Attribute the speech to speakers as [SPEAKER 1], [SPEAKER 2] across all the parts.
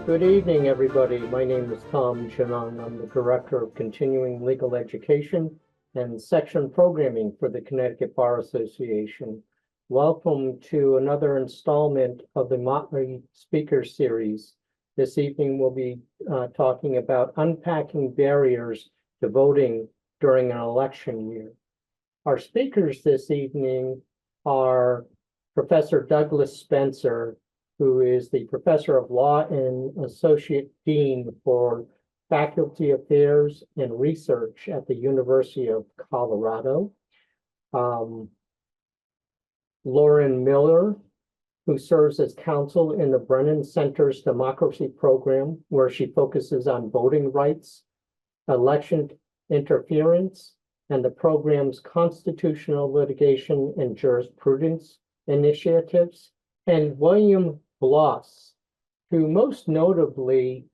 [SPEAKER 1] Good evening, everybody. My name is Tom Shannon. I'm the Director of Continuing Legal Education and Section Programming for the Connecticut Bar Association. Welcome to another installment of the Motley Speaker Series. This evening, we'll be talking about unpacking barriers to voting during an election year. Our speakers this evening are Professor Douglas Spencer, who is the Professor of Law and Associate Dean for Faculty Affairs and Research at the University of Colorado. Lauren Miller, who serves as counsel in the Brennan Center's Democracy Program, where she focuses on voting rights, election interference, and the program's constitutional litigation and jurisprudence initiatives. And William Bloss, who most notably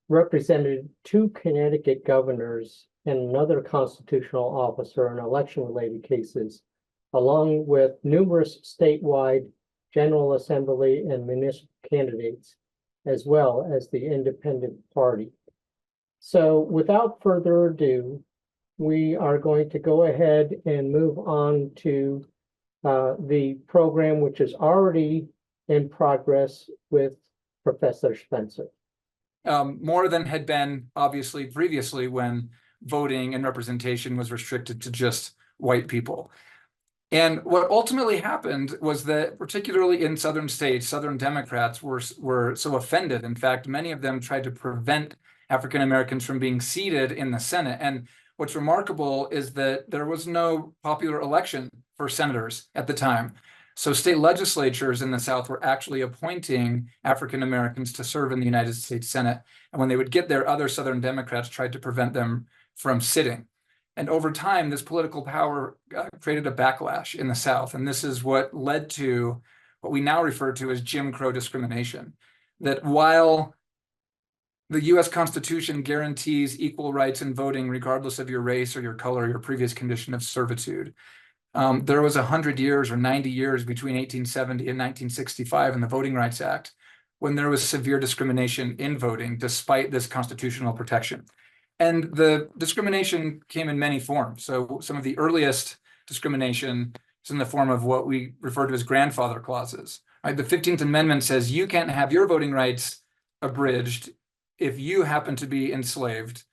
[SPEAKER 1] represented 2 Connecticut governors and another constitutional officer in election-related cases, along with numerous statewide General Assembly and municipal candidates, as well as the Independent Party. So without further ado, we are going to go ahead and move on to the program, which is already in progress with Professor Spencer.
[SPEAKER 2] More than had been obviously previously when voting and representation was restricted to just white people. And what ultimately happened was that, particularly in southern states, Southern Democrats were so offended. In fact, many of them tried to prevent African Americans from being seated in the Senate. And what's remarkable is that there was no popular election for senators at the time. So state legislatures in the South were actually appointing African Americans to serve in the United States Senate. And when they would get there, other Southern Democrats tried to prevent them from sitting. And over time, this political power created a backlash in the South. And this is what led to what we now refer to as Jim Crow discrimination. That while the US Constitution guarantees equal rights in voting, regardless of your race or your color, or your previous condition of servitude, there was 100 years or 90 years between 1870 and 1965 in the Voting Rights Act when there was severe discrimination in voting despite this constitutional protection. And the discrimination came in many forms. So some of the earliest discrimination is in the form of what we refer to as grandfather clauses. Right? The 15th Amendment says you can't have your voting rights abridged if you happen to be enslaved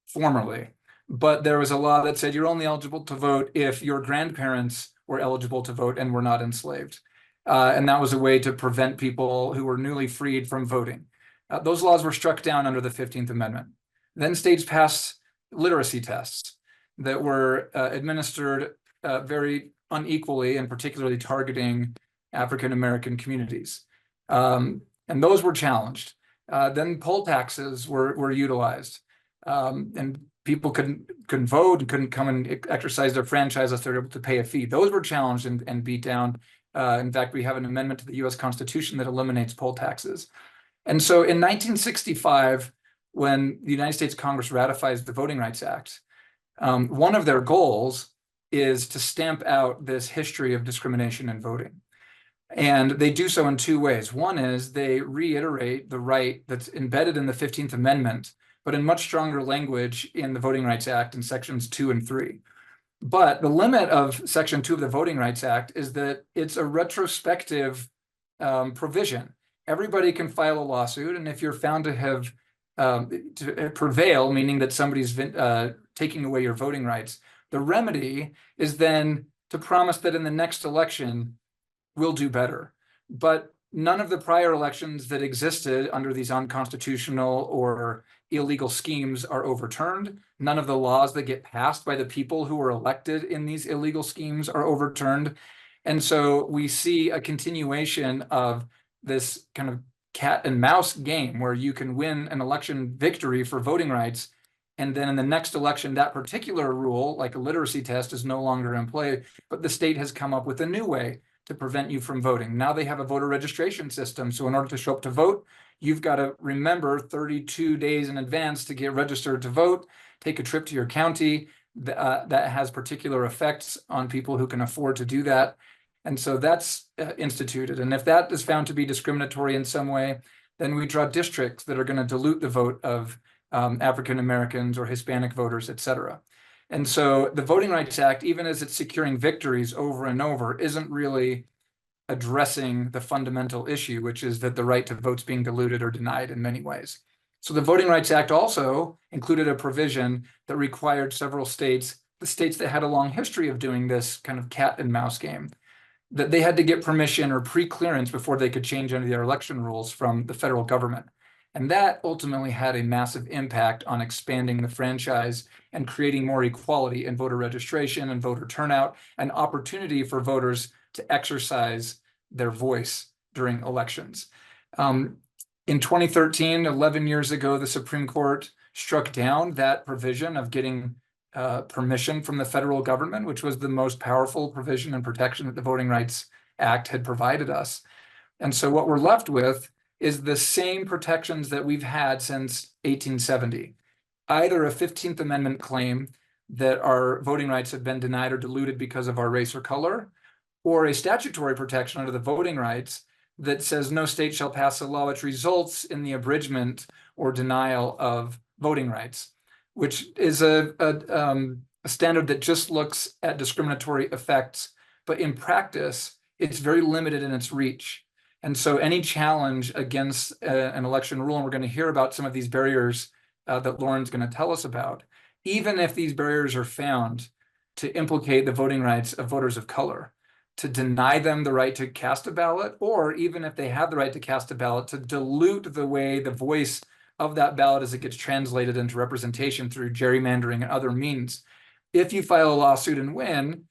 [SPEAKER 2] formerly. But there was a law that said you're only eligible to vote if your grandparents were eligible to vote and were not enslaved. And that was a way to prevent people who were newly freed from voting. Those laws were struck down under the 15th Amendment. Then states passed literacy tests that were administered very unequally and particularly targeting African American communities. And those were challenged. Then poll taxes were utilized. And people couldn't vote and couldn't come and exercise their franchise unless they were able to pay a fee. Those were challenged and beat down. In fact, we have an amendment to the US Constitution that eliminates poll taxes. And so in 1965, when the United States Congress ratifies the Voting Rights Act, one of their goals is to stamp out this history of discrimination in voting. And they do so in 2 ways. One is they reiterate the right that's embedded in the 15th Amendment, but in much stronger language in the Voting Rights Act in sections 2 and 3. But the limit of section 2 of the Voting Rights Act is that it's a retrospective provision. Everybody can file a lawsuit, and if you're found to have to prevail, meaning that somebody's taking away your voting rights, the remedy is then to promise that in the next election, we'll do better. But none of the prior elections that existed under these unconstitutional or illegal schemes are overturned. None of the laws that get passed by the people who were elected in these illegal schemes are overturned. And so we see a continuation of this kind of cat and mouse game where you can win an election victory for voting rights, and then in the next election, that particular rule, like a literacy test, is no longer in play, but the state has come up with a new way to prevent you from voting. Now they have a voter registration system. So in order to show up to vote, you've got to remember 32 days in advance to get registered to vote, take a trip to your county. That has particular effects on people who can afford to do that. And so that's instituted. And if that is found to be discriminatory in some way, then we draw districts that are going to dilute the vote of African Americans or Hispanic voters, et cetera. And so the Voting Rights Act, even as it's securing victories over and over, isn't really addressing the fundamental issue, which is that the right to vote's being diluted or denied in many ways. So the Voting Rights Act also included a provision that required several states, the states that had a long history of doing this kind of cat and mouse game, that they had to get permission or pre-clearance before they could change any of their election rules from the federal government. And that ultimately had a massive impact on expanding the franchise and creating more equality in voter registration and voter turnout, and opportunity for voters to exercise their voice during elections. In 2013, 11 years ago, the Supreme Court struck down that provision of getting permission from the federal government, which was the most powerful provision and protection that the Voting Rights Act had provided us. And so what we're left with is the same protections that we've had since 1870. Either a 15th Amendment claim that our voting rights have been denied or diluted because of our race or color, or a statutory protection under the voting rights that says no state shall pass a law which results in the abridgment or denial of voting rights, which is a standard that just looks at discriminatory effects, but in practice, it's very limited in its reach. And so any challenge against an election rule, and we're going to hear about some of these barriers that Lauren's going to tell us about, even if these barriers are found to implicate the voting rights of voters of color, to deny them the right to cast a ballot, or even if they have the right to cast a ballot, to dilute the way the voice of that ballot as it gets translated into representation through gerrymandering and other means. If you file a lawsuit and win,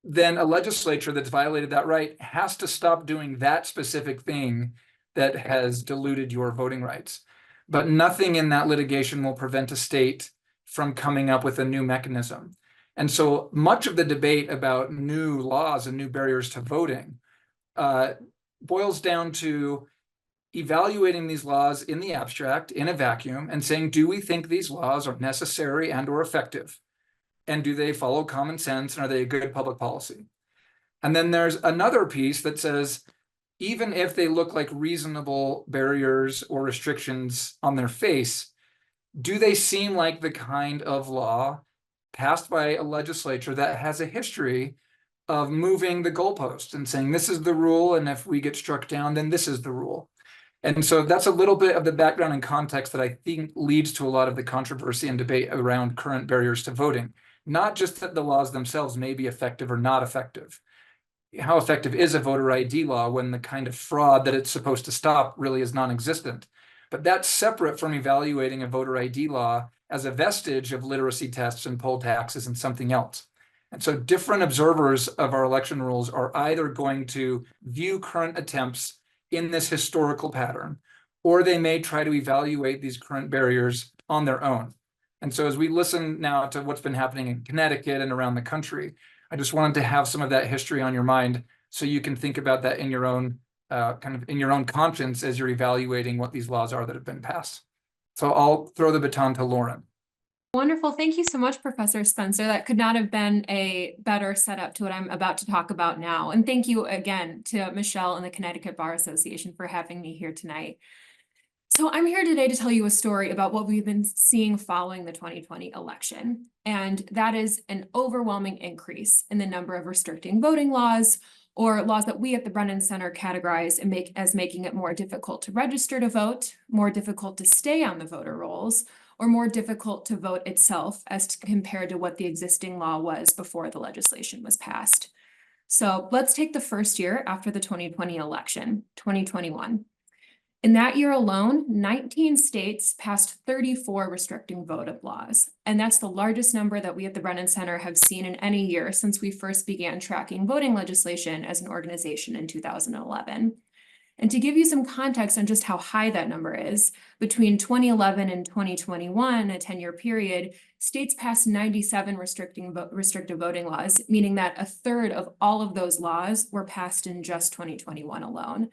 [SPEAKER 2] then a legislature that's violated that right has to stop doing that specific thing that has diluted your voting rights. But nothing in that litigation will prevent a state from coming up with a new mechanism. And so much of the debate about new laws and new barriers to voting boils down to evaluating these laws in the abstract, in a vacuum, and saying, do we think these laws are necessary and or effective? And do they follow common sense, and are they a good public policy? And then there's another piece that says, even if they look like reasonable barriers or restrictions on their face, do they seem like the kind of law passed by a legislature that has a history of moving the goalpost and saying, this is the rule, and if we get struck down, then this is the rule? And so that's a little bit of the background and context that I think leads to a lot of the controversy and debate around current barriers to voting. Not just that the laws themselves may be effective or not effective. How effective is a voter ID law when the kind of fraud that it's supposed to stop really is non-existent? But that's separate from evaluating a voter ID law as a vestige of literacy tests and poll taxes and something else. And so different observers of our election rules are either going to view current attempts in this historical pattern, or they may try to evaluate these current barriers on their own. And so as we listen now to what's been happening in Connecticut and around the country, I just wanted to have some of that history on your mind so you can think about that in your own kind of in your own conscience as you're evaluating what these laws are that have been passed. So I'll throw the baton to Lauren.
[SPEAKER 3] Wonderful. Thank you so much, Professor Spencer. That could not have been a better setup to what I'm about to talk about now. And thank you again to Michelle and the Connecticut Bar Association for having me here tonight. So I'm here today to tell you a story about what we've been seeing following the 2020 election. And that is an overwhelming increase in the number of restricting voting laws or laws that we at the Brennan Center categorize and as making it more difficult to register to vote, more difficult to stay on the voter rolls, or more difficult to vote itself as compared to what the existing law was before the legislation was passed. So let's take the first year after the 2020 election, 2021. In that year alone, 19 states passed 34 restricting vote laws. And that's the largest number that we at the Brennan Center have seen in any year since we first began tracking voting legislation as an organization in 2011. And to give you some context on just how high that number is, between 2011 and 2021, a 10-year period, states passed 97 restrictive voting laws, meaning that a third of all of those laws were passed in just 2021 alone.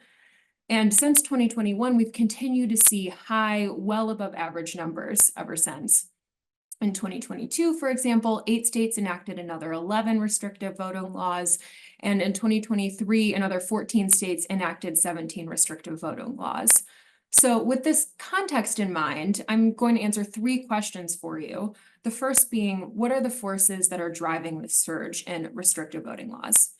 [SPEAKER 3] And since 2021, we've continued to see high, well above average numbers ever since. In 2022, for example, 8 states enacted another 11 restrictive voting laws. And in 2023, another 14 states enacted 17 restrictive voting laws. So with this context in mind, I'm going to answer 3 questions for you. The first being, what are the forces that are driving the surge in restrictive voting laws?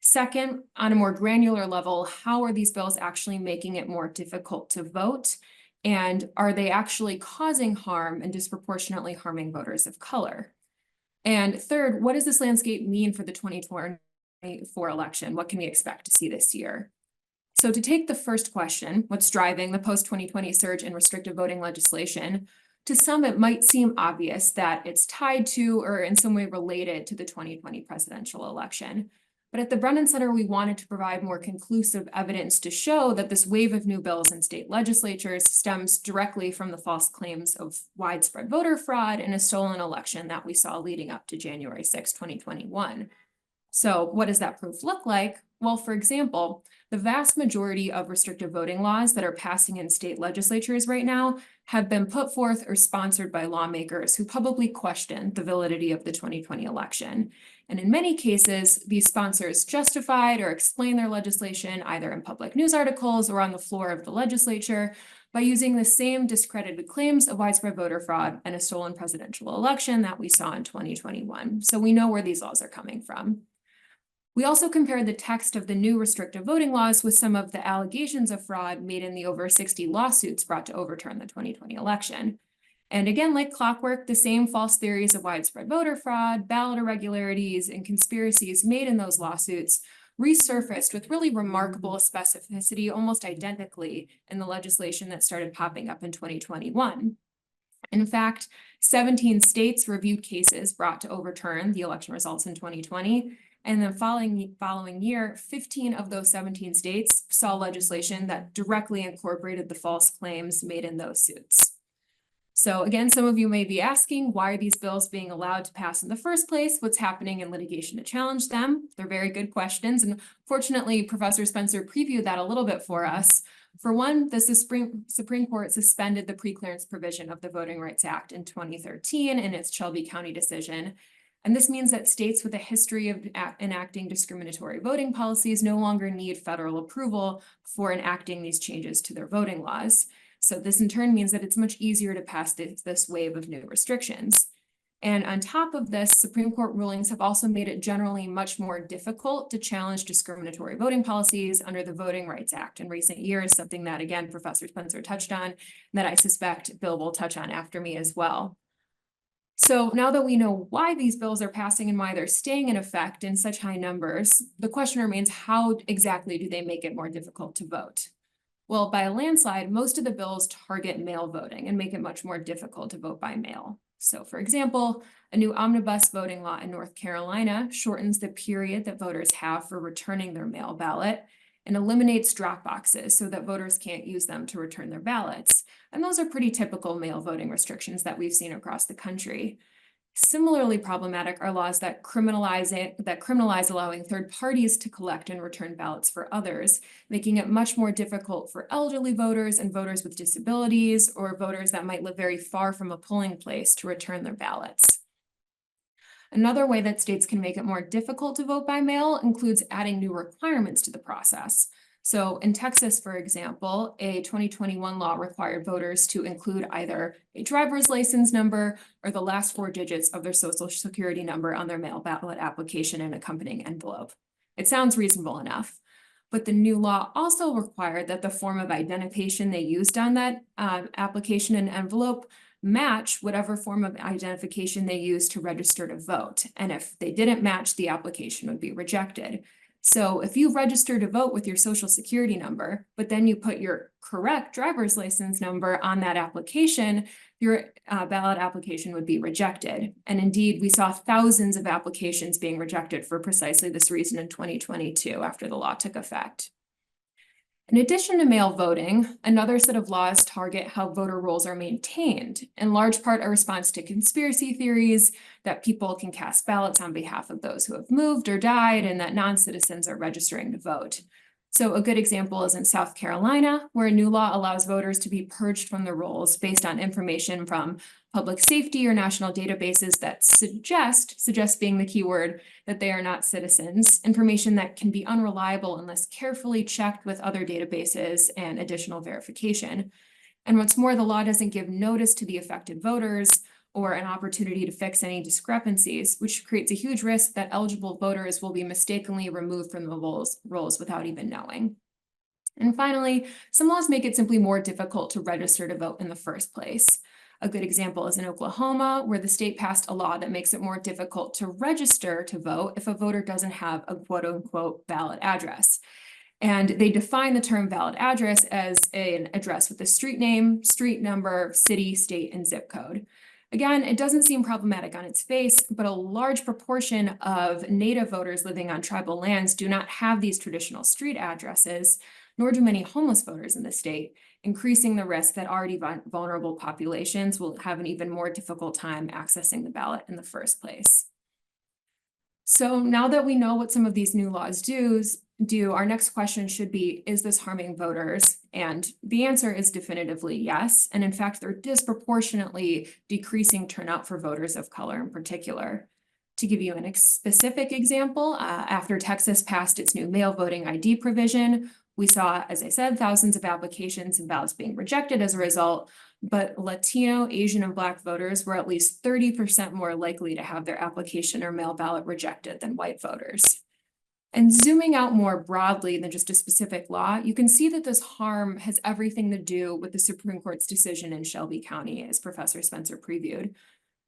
[SPEAKER 3] Second, on a more granular level, how are these bills actually making it more difficult to vote? And are they actually causing harm and disproportionately harming voters of color? And third, what does this landscape mean for the 2024 election? What can we expect to see this year? So to take the first question, what's driving the post-2020 surge in restrictive voting legislation? To some, it might seem obvious that it's tied to or in some way related to the 2020 presidential election. But at the Brennan Center, we wanted to provide more conclusive evidence to show that this wave of new bills in state legislatures stems directly from the false claims of widespread voter fraud in a stolen election that we saw leading up to January 6, 2021. So what does that proof look like? Well, for example, the vast majority of restrictive voting laws that are passing in state legislatures right now have been put forth or sponsored by lawmakers who publicly question the validity of the 2020 election. And in many cases, these sponsors justified or explained their legislation either in public news articles or on the floor of the legislature by using the same discredited claims of widespread voter fraud and a stolen presidential election that we saw in 2021. So we know where these laws are coming from. We also compared the text of the new restrictive voting laws with some of the allegations of fraud made in the over 60 lawsuits brought to overturn the 2020 election. And again, like clockwork, the same false theories of widespread voter fraud, ballot irregularities, and conspiracies made in those lawsuits resurfaced with really remarkable specificity, almost identically, in the legislation that started popping up in 2021. In fact, 17 states reviewed cases brought to overturn the election results in 2020. And the following year, 15 of those 17 states saw legislation that directly incorporated the false claims made in those suits. So again, some of you may be asking, why are these bills being allowed to pass in the first place? What's happening in litigation to challenge them? They're very good questions. And fortunately, Professor Spencer previewed that a little bit for us. For one, the Supreme Court suspended the preclearance provision of the Voting Rights Act in 2013 in its Shelby County decision. And this means that states with a history of enacting discriminatory voting policies no longer need federal approval for enacting these changes to their voting laws. So this in turn means that it's much easier to pass this wave of new restrictions. And on top of this, Supreme Court rulings have also made it generally much more difficult to challenge discriminatory voting policies under the Voting Rights Act in recent years, something that, again, Professor Spencer touched on, that I suspect Bill will touch on after me as well. So now that we know why these bills are passing and why they're staying in effect in such high numbers, the question remains, how exactly do they make it more difficult to vote? Well, by a landslide, most of the bills target mail voting and make it much more difficult to vote by mail. So for example, a new omnibus voting law in North Carolina shortens the period that voters have for returning their mail ballot and eliminates drop boxes so that voters can't use them to return their ballots. And those are pretty typical mail voting restrictions that we've seen across the country. Similarly problematic are laws that criminalize allowing third parties to collect and return ballots for others, making it much more difficult for elderly voters and voters with disabilities or voters that might live very far from a polling place to return their ballots. Another way that states can make it more difficult to vote by mail includes adding new requirements to the process. So in Texas, for example, a 2021 law required voters to include either a driver's license number or the last 4 digits of their social security number on their mail ballot application and accompanying envelope. It sounds reasonable enough. But the new law also required that the form of identification they used on that application and envelope match whatever form of identification they used to register to vote. And if they didn't match, the application would be rejected. So if you register to vote with your social security number, but then you put your correct driver's license number on that application, your ballot application would be rejected. And indeed, we saw thousands of applications being rejected for precisely this reason in 2022 after the law took effect. In addition to mail voting, another set of laws target how voter rolls are maintained, in large part a response to conspiracy theories that people can cast ballots on behalf of those who have moved or died and that non-citizens are registering to vote. So a good example is in South Carolina, where a new law allows voters to be purged from the rolls based on information from public safety or national databases that suggest being the key word, that they are not citizens, information that can be unreliable unless carefully checked with other databases and additional verification. And what's more, the law doesn't give notice to the affected voters or an opportunity to fix any discrepancies, which creates a huge risk that eligible voters will be mistakenly removed from the rolls without even knowing. And finally, some laws make it simply more difficult to register to vote in the first place. A good example is in Oklahoma, where the state passed a law that makes it more difficult to register to vote if a voter doesn't have a quote-unquote valid address. And they define the term valid address as an address with a street name, street number, city, state, and zip code. Again, it doesn't seem problematic on its face, but a large proportion of Native voters living on tribal lands do not have these traditional street addresses, nor do many homeless voters in the state, increasing the risk that already vulnerable populations will have an even more difficult time accessing the ballot in the first place. So now that we know what some of these new laws do, our next question should be, is this harming voters? And the answer is definitively yes. And in fact, they're disproportionately decreasing turnout for voters of color in particular. To give you a specific example, after Texas passed its new mail voting ID provision, we saw, as I said, thousands of applications and ballots being rejected as a result, but Latino, Asian, and Black voters were at least 30% more likely to have their application or mail ballot rejected than white voters. And zooming out more broadly than just a specific law, you can see that this harm has everything to do with the Supreme Court's decision in Shelby County, as Professor Spencer previewed.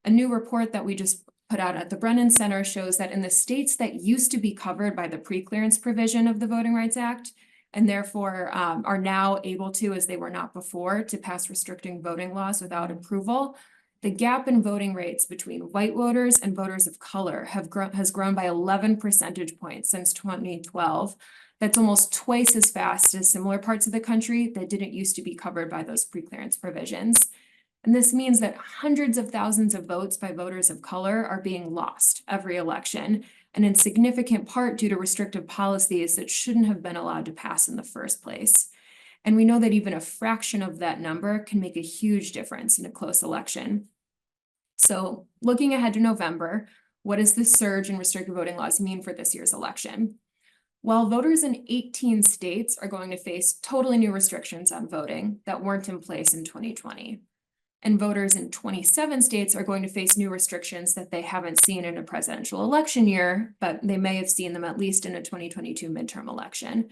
[SPEAKER 3] A new report that we just put out at the Brennan Center shows that in the states that used to be covered by the preclearance provision of the Voting Rights Act, and therefore are now able to, as they were not before, to pass restricting voting laws without approval, the gap in voting rates between white voters and voters of color has grown by 11 percentage points since 2012. That's almost twice as fast as similar parts of the country that didn't used to be covered by those preclearance provisions. And this means that hundreds of thousands of votes by voters of color are being lost every election, and in significant part due to restrictive policies that shouldn't have been allowed to pass in the first place. And we know that even a fraction of that number can make a huge difference in a close election. So looking ahead to November, what does this surge in restricted voting laws mean for this year's election? Well, voters in 18 states are going to face totally new restrictions on voting that weren't in place in 2020. And voters in 27 states are going to face new restrictions that they haven't seen in a presidential election year, but they may have seen them at least in a 2022 midterm election.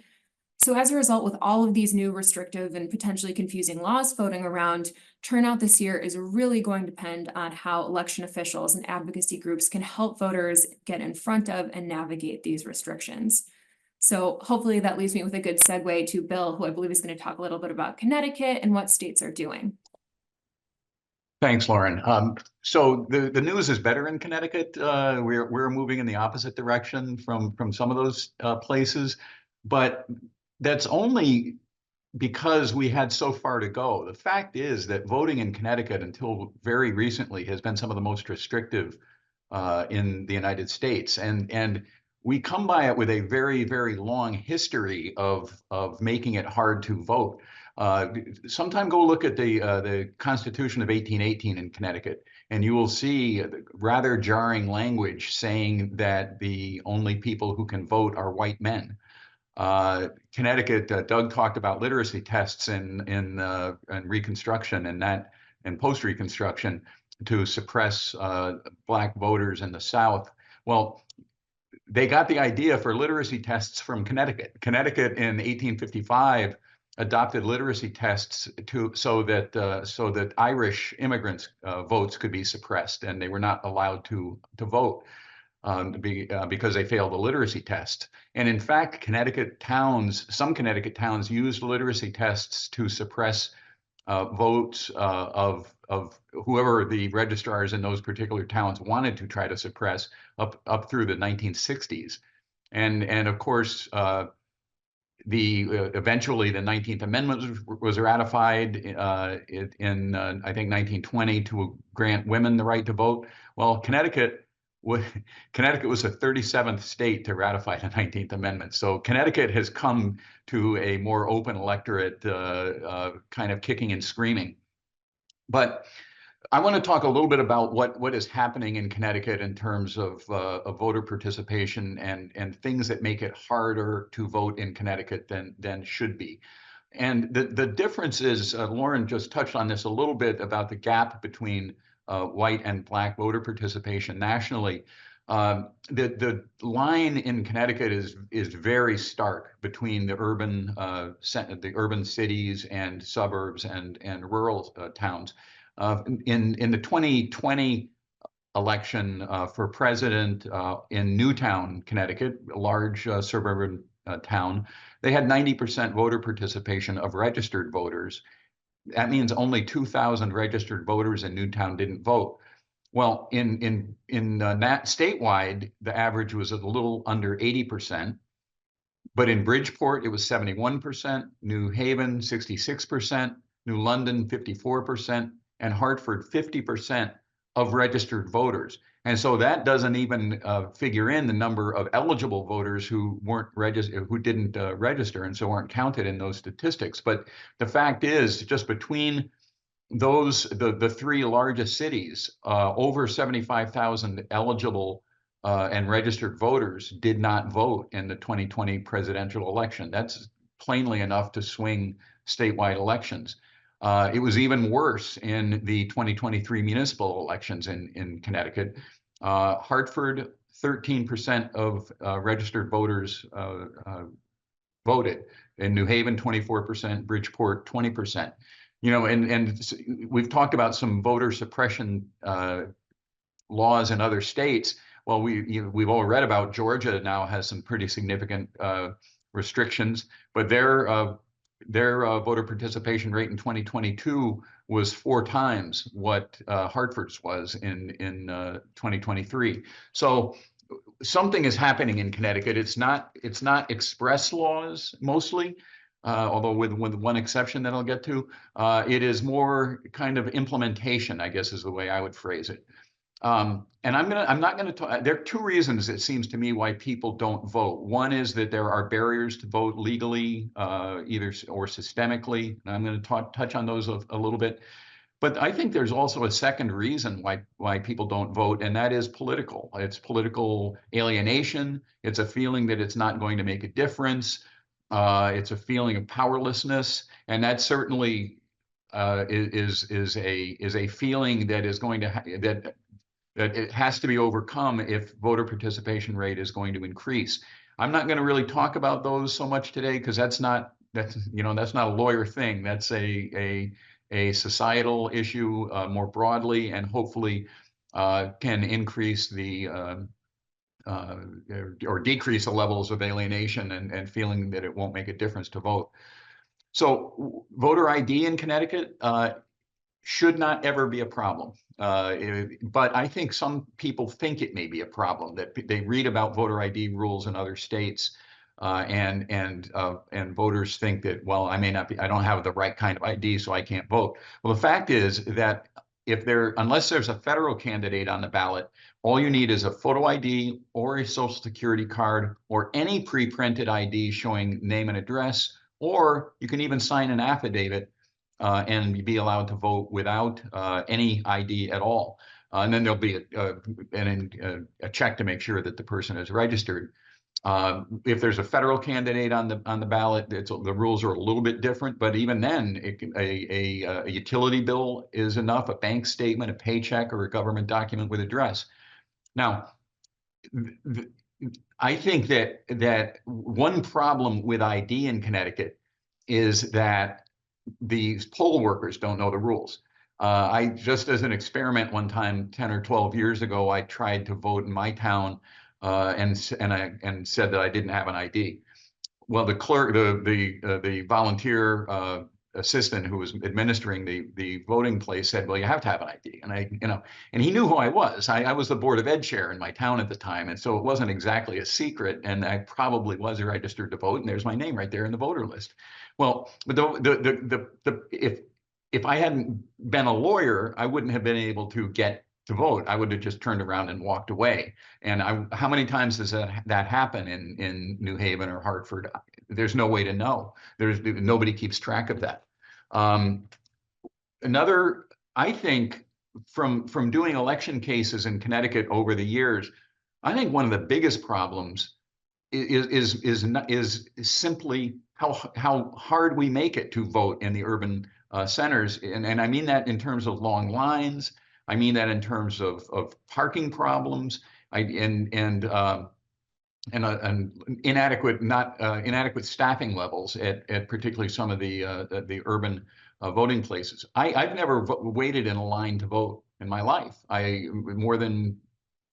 [SPEAKER 3] So as a result, with all of these new restrictive and potentially confusing laws floating around, turnout this year is really going to depend on how election officials and advocacy groups can help voters get in front of and navigate these restrictions. So hopefully that leaves me with a good segue to Bill, who I believe is going to talk a little bit about Connecticut and what states are doing.
[SPEAKER 4] Thanks, Lauren. So the news is better in Connecticut. We're moving in the opposite direction from some of those places, but that's only because we had so far to go. The fact is that voting in Connecticut until very recently has been some of the most restrictive in the United States, and we come by it with a very, very long history of making it hard to vote. Sometime go look at the Constitution of 1818 in Connecticut, and you will see rather jarring language saying that the only people who can vote are white men. Connecticut, Doug talked about literacy tests in Reconstruction and post-Reconstruction to suppress Black voters in the South. Well, they got the idea for literacy tests from Connecticut. Connecticut in 1855 adopted literacy tests so that Irish immigrants' votes could be suppressed, and they were not allowed to vote because they failed the literacy test. And in fact, some Connecticut towns used literacy tests to suppress votes of whoever the registrars in those particular towns wanted to try to suppress up through the 1960s. And of course, eventually the 19th Amendment was ratified in I think 1920 to grant women the right to vote. Well, Connecticut was the 37th state to ratify the 19th Amendment. So Connecticut has come to a more open electorate, kind of kicking and screaming. But I want to talk a little bit about what is happening in Connecticut in terms of voter participation and things that make it harder to vote in Connecticut than should be. And the difference is, Lauren just touched on this a little bit about the gap between white and Black voter participation nationally. The line in Connecticut is very stark between the urban cities and suburbs and rural towns. In the 2020 election for president in Newtown, Connecticut, a large suburban town, they had 90% voter participation of registered voters. That means only 2,000 registered voters in Newtown didn't vote. Well, in that statewide, the average was a little under 80%. But in Bridgeport, it was 71%, New Haven, 66%, New London, 54%, and Hartford, 50% of registered voters. And so that doesn't even figure in the number of eligible voters who didn't register and so aren't counted in those statistics. But the fact is, just between the three largest cities, over 75,000 eligible and registered voters did not vote in the 2020 presidential election. That's plainly enough to swing statewide elections. It was even worse in the 2023 municipal elections in Connecticut. Hartford, 13% of registered voters voted. In New Haven, 24%, Bridgeport, 20%. You know, and we've talked about some voter suppression laws in other states. Well, we've all read about Georgia now has some pretty significant restrictions, but their voter participation rate in 2022 was 4 times what Hartford's was in 2023. So something is happening in Connecticut. It's not express laws mostly, although with one exception that I'll get to. It is more kind of implementation, I guess is the way I would phrase it. And I'm not going to talk. There are 2 reasons, it seems to me, why people don't vote. One is that there are barriers to vote legally, either or systemically. And I'm going to touch on those a little bit. But I think there's also a second reason why people don't vote, and that is political. It's political alienation. It's a feeling that it's not going to make a difference. It's a feeling of powerlessness, and that certainly is a feeling that is going to that it has to be overcome if voter participation rate is going to increase. I'm not going to really talk about those so much today because that's not a lawyer thing. That's a societal issue more broadly, and hopefully can increase or decrease the levels of alienation and feeling that it won't make a difference to vote. So voter ID in Connecticut should not ever be a problem. But I think some people think it may be a problem, that they read about voter ID rules in other states, and voters think that, well, I don't have the right kind of ID, so I can't vote. Well, the fact is that unless there's a federal candidate on the ballot, all you need is a photo ID or a Social Security card or any pre-printed ID showing name and address, or you can even sign an affidavit and be allowed to vote without any ID at all. And then there'll be a check to make sure that the person is registered. If there's a federal candidate on the ballot, the rules are a little bit different. But even then, a utility bill is enough, a bank statement, a paycheck, or a government document with address. Now, I think that one problem with ID in Connecticut is that the poll workers don't know the rules. I just as an experiment one time 10 or 12 years ago, I tried to vote in my town and said that I didn't have an ID. Well, the clerk, the volunteer assistant who was administering the voting place said, "Well, you have to have an ID." And and he knew who I was. I was the Board of Ed chair in my town at the time, and so it wasn't exactly a secret. And I probably was registered to vote, and there's my name right there in the voter list. Well, but if I hadn't been a lawyer, I wouldn't have been able to get to vote. I would have just turned around and walked away. And how many times does that happen in New Haven or Hartford? There's no way to know. Nobody keeps track of that. I think from doing election cases in Connecticut over the years, I think one of the biggest problems is simply how hard we make it to vote in the urban centers, and I mean that in terms of long lines. I mean that in terms of parking problems, and inadequate staffing levels at particularly some of the urban voting places. I've never waited in a line to vote in my life. More than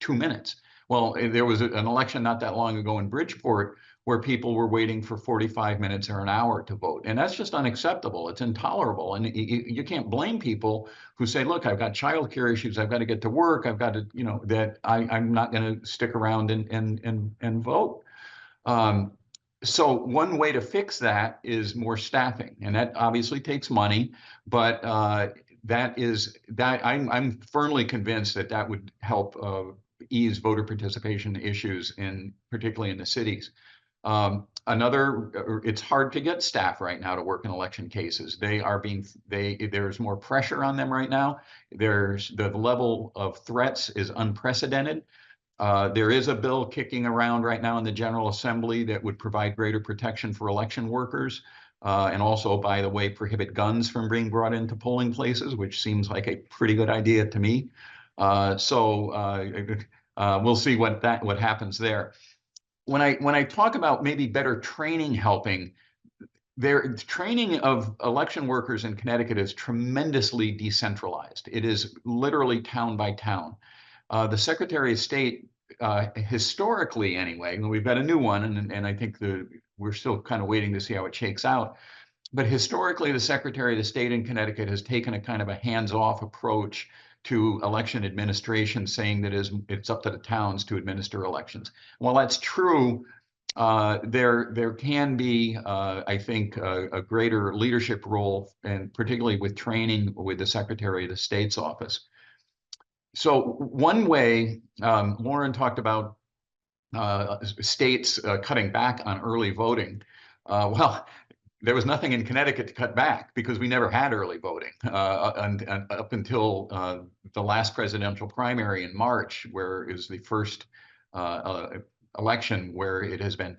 [SPEAKER 4] 2 minutes. Well, there was an election not that long ago in Bridgeport where people were waiting for 45 minutes or an hour to vote. And that's just unacceptable. It's intolerable. And you can't blame people who say, look, I've got childcare issues. I've got to get to work. I've got to, that I'm not going to stick around and vote. So one way to fix that is more staffing. And that obviously takes money, but I'm firmly convinced that would help ease voter participation issues particularly in the cities. It's hard to get staff right now to work in election cases. There's more pressure on them right now. The level of threats is unprecedented. There is a bill kicking around right now in the General Assembly that would provide greater protection for election workers. And also, by the way, prohibit guns from being brought into polling places, which seems like a pretty good idea to me. We'll see what happens there. When I talk about maybe better training helping, training of election workers in Connecticut is tremendously decentralized. It is literally town by town. The Secretary of State, historically anyway, and we've got a new one, and I think we're still kind of waiting to see how it shakes out. But historically, the Secretary of the State in Connecticut has taken a kind of a hands-off approach to election administration, saying that it's up to the towns to administer elections. While that's true, there can be, I think, a greater leadership role, and particularly with training with the Secretary of the State's office. So one way, Lauren talked about states cutting back on early voting. Well, there was nothing in Connecticut to cut back because we never had early voting and up until the last presidential primary in March, where it was the first election where it has been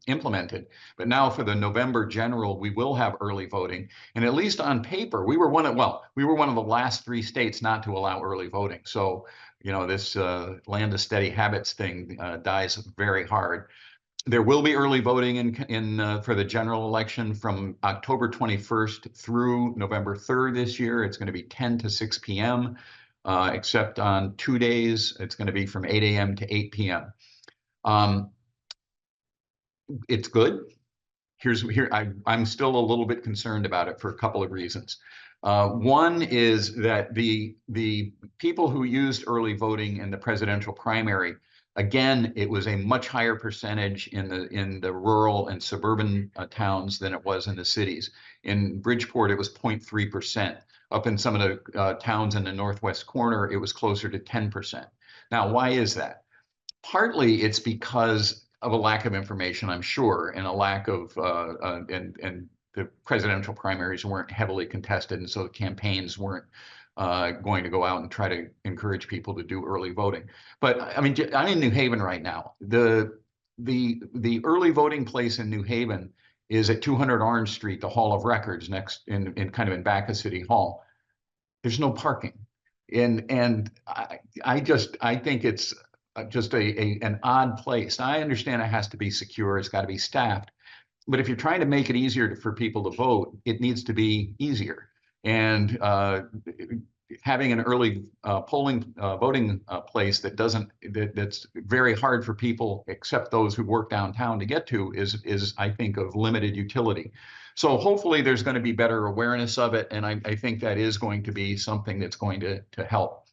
[SPEAKER 4] implemented. But now for the November general, we will have early voting. And at least on paper, we were one of the last 3 states not to allow early voting. So, this land of steady habits thing dies very hard. There will be early voting for the general election from October 21st through November 3rd this year. It's going to be 10 to 6 p.m., except on 2 days. It's going to be from 8 a.m. to 8 p.m. It's good. I'm still a little bit concerned about it for a couple of reasons. One is that the people who used early voting in the presidential primary, again, it was a much higher percentage in the rural and suburban towns than it was in the cities. In Bridgeport, it was 0.3%. Up in some of the towns in the northwest corner, it was closer to 10%. Now, why is that? Partly it's because of a lack of information, I'm sure, and a lack of and the presidential primaries weren't heavily contested, and so the campaigns weren't going to go out and try to encourage people to do early voting. But I mean, I'm in New Haven right now. The early voting place in New Haven is at 200 Orange Street, the Hall of Records, next in back of City Hall. There's no parking, and I think it's just an odd place. Now, I understand it has to be secure, it's got to be staffed, but if you're trying to make it easier for people to vote, it needs to be easier. And having an early voting place that's very hard for people, except those who work downtown, to get to is I think of limited utility. So hopefully there's going to be better awareness of it, and I think that is going to be something that's going to help.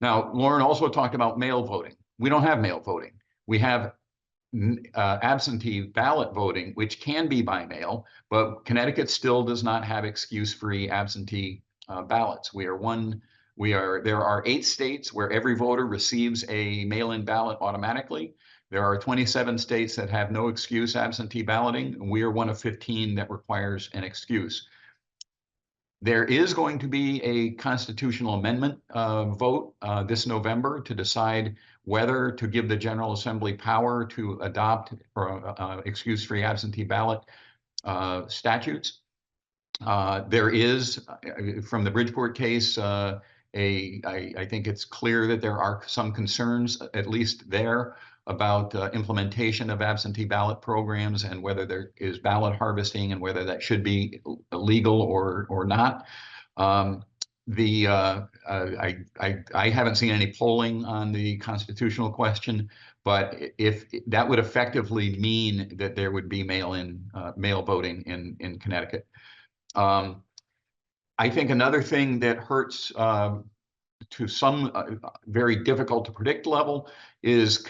[SPEAKER 4] Now, Lauren also talked about mail voting. We don't have mail voting. We have absentee ballot voting, which can be by mail, but Connecticut still does not have excuse-free absentee ballots. There are 8 states where every voter receives a mail-in ballot automatically. There are 27 states that have no excuse absentee balloting. We are one of 15 that requires an excuse. There is going to be a constitutional amendment vote this November to decide whether to give the General Assembly power to adopt excuse-free absentee ballot statutes. There is, from the Bridgeport case, I think it's clear that there are some concerns, at least there, about implementation of absentee ballot programs and whether there is ballot harvesting and whether that should be legal or not. I haven't seen any polling on the constitutional question, but if that would effectively mean that there would be mail voting in Connecticut. I think another thing that hurts to some very difficult to predict level is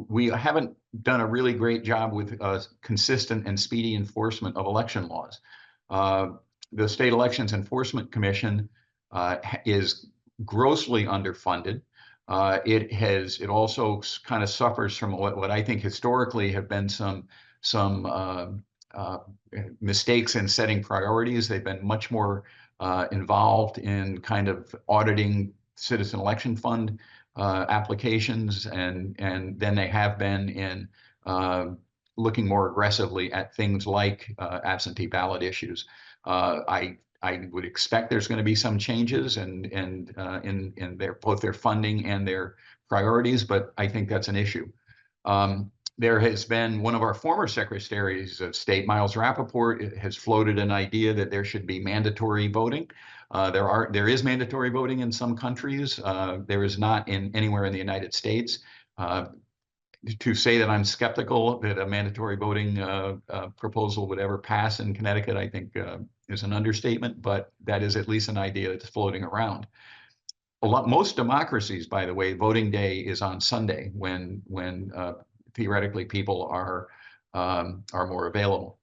[SPEAKER 4] we haven't done a really great job with consistent and speedy enforcement of election laws. The State Elections Enforcement Commission is grossly underfunded. It also kind of suffers from what I think historically have been some mistakes in setting priorities. They've been much more involved in kind of auditing citizen election fund applications, and then they have been in looking more aggressively at things like absentee ballot issues. I would expect there's going to be some changes in both their funding and their priorities, but I think that's an issue. There has been one of our former secretaries of state, Miles Rappaport, has floated an idea that there should be mandatory voting. There is mandatory voting in some countries. There is not anywhere in the United States. To say that I'm skeptical that a mandatory voting proposal would ever pass in Connecticut, I think is an understatement, but that is at least an idea that's floating around. Most democracies, by the way, voting day is on Sunday when theoretically people are more available.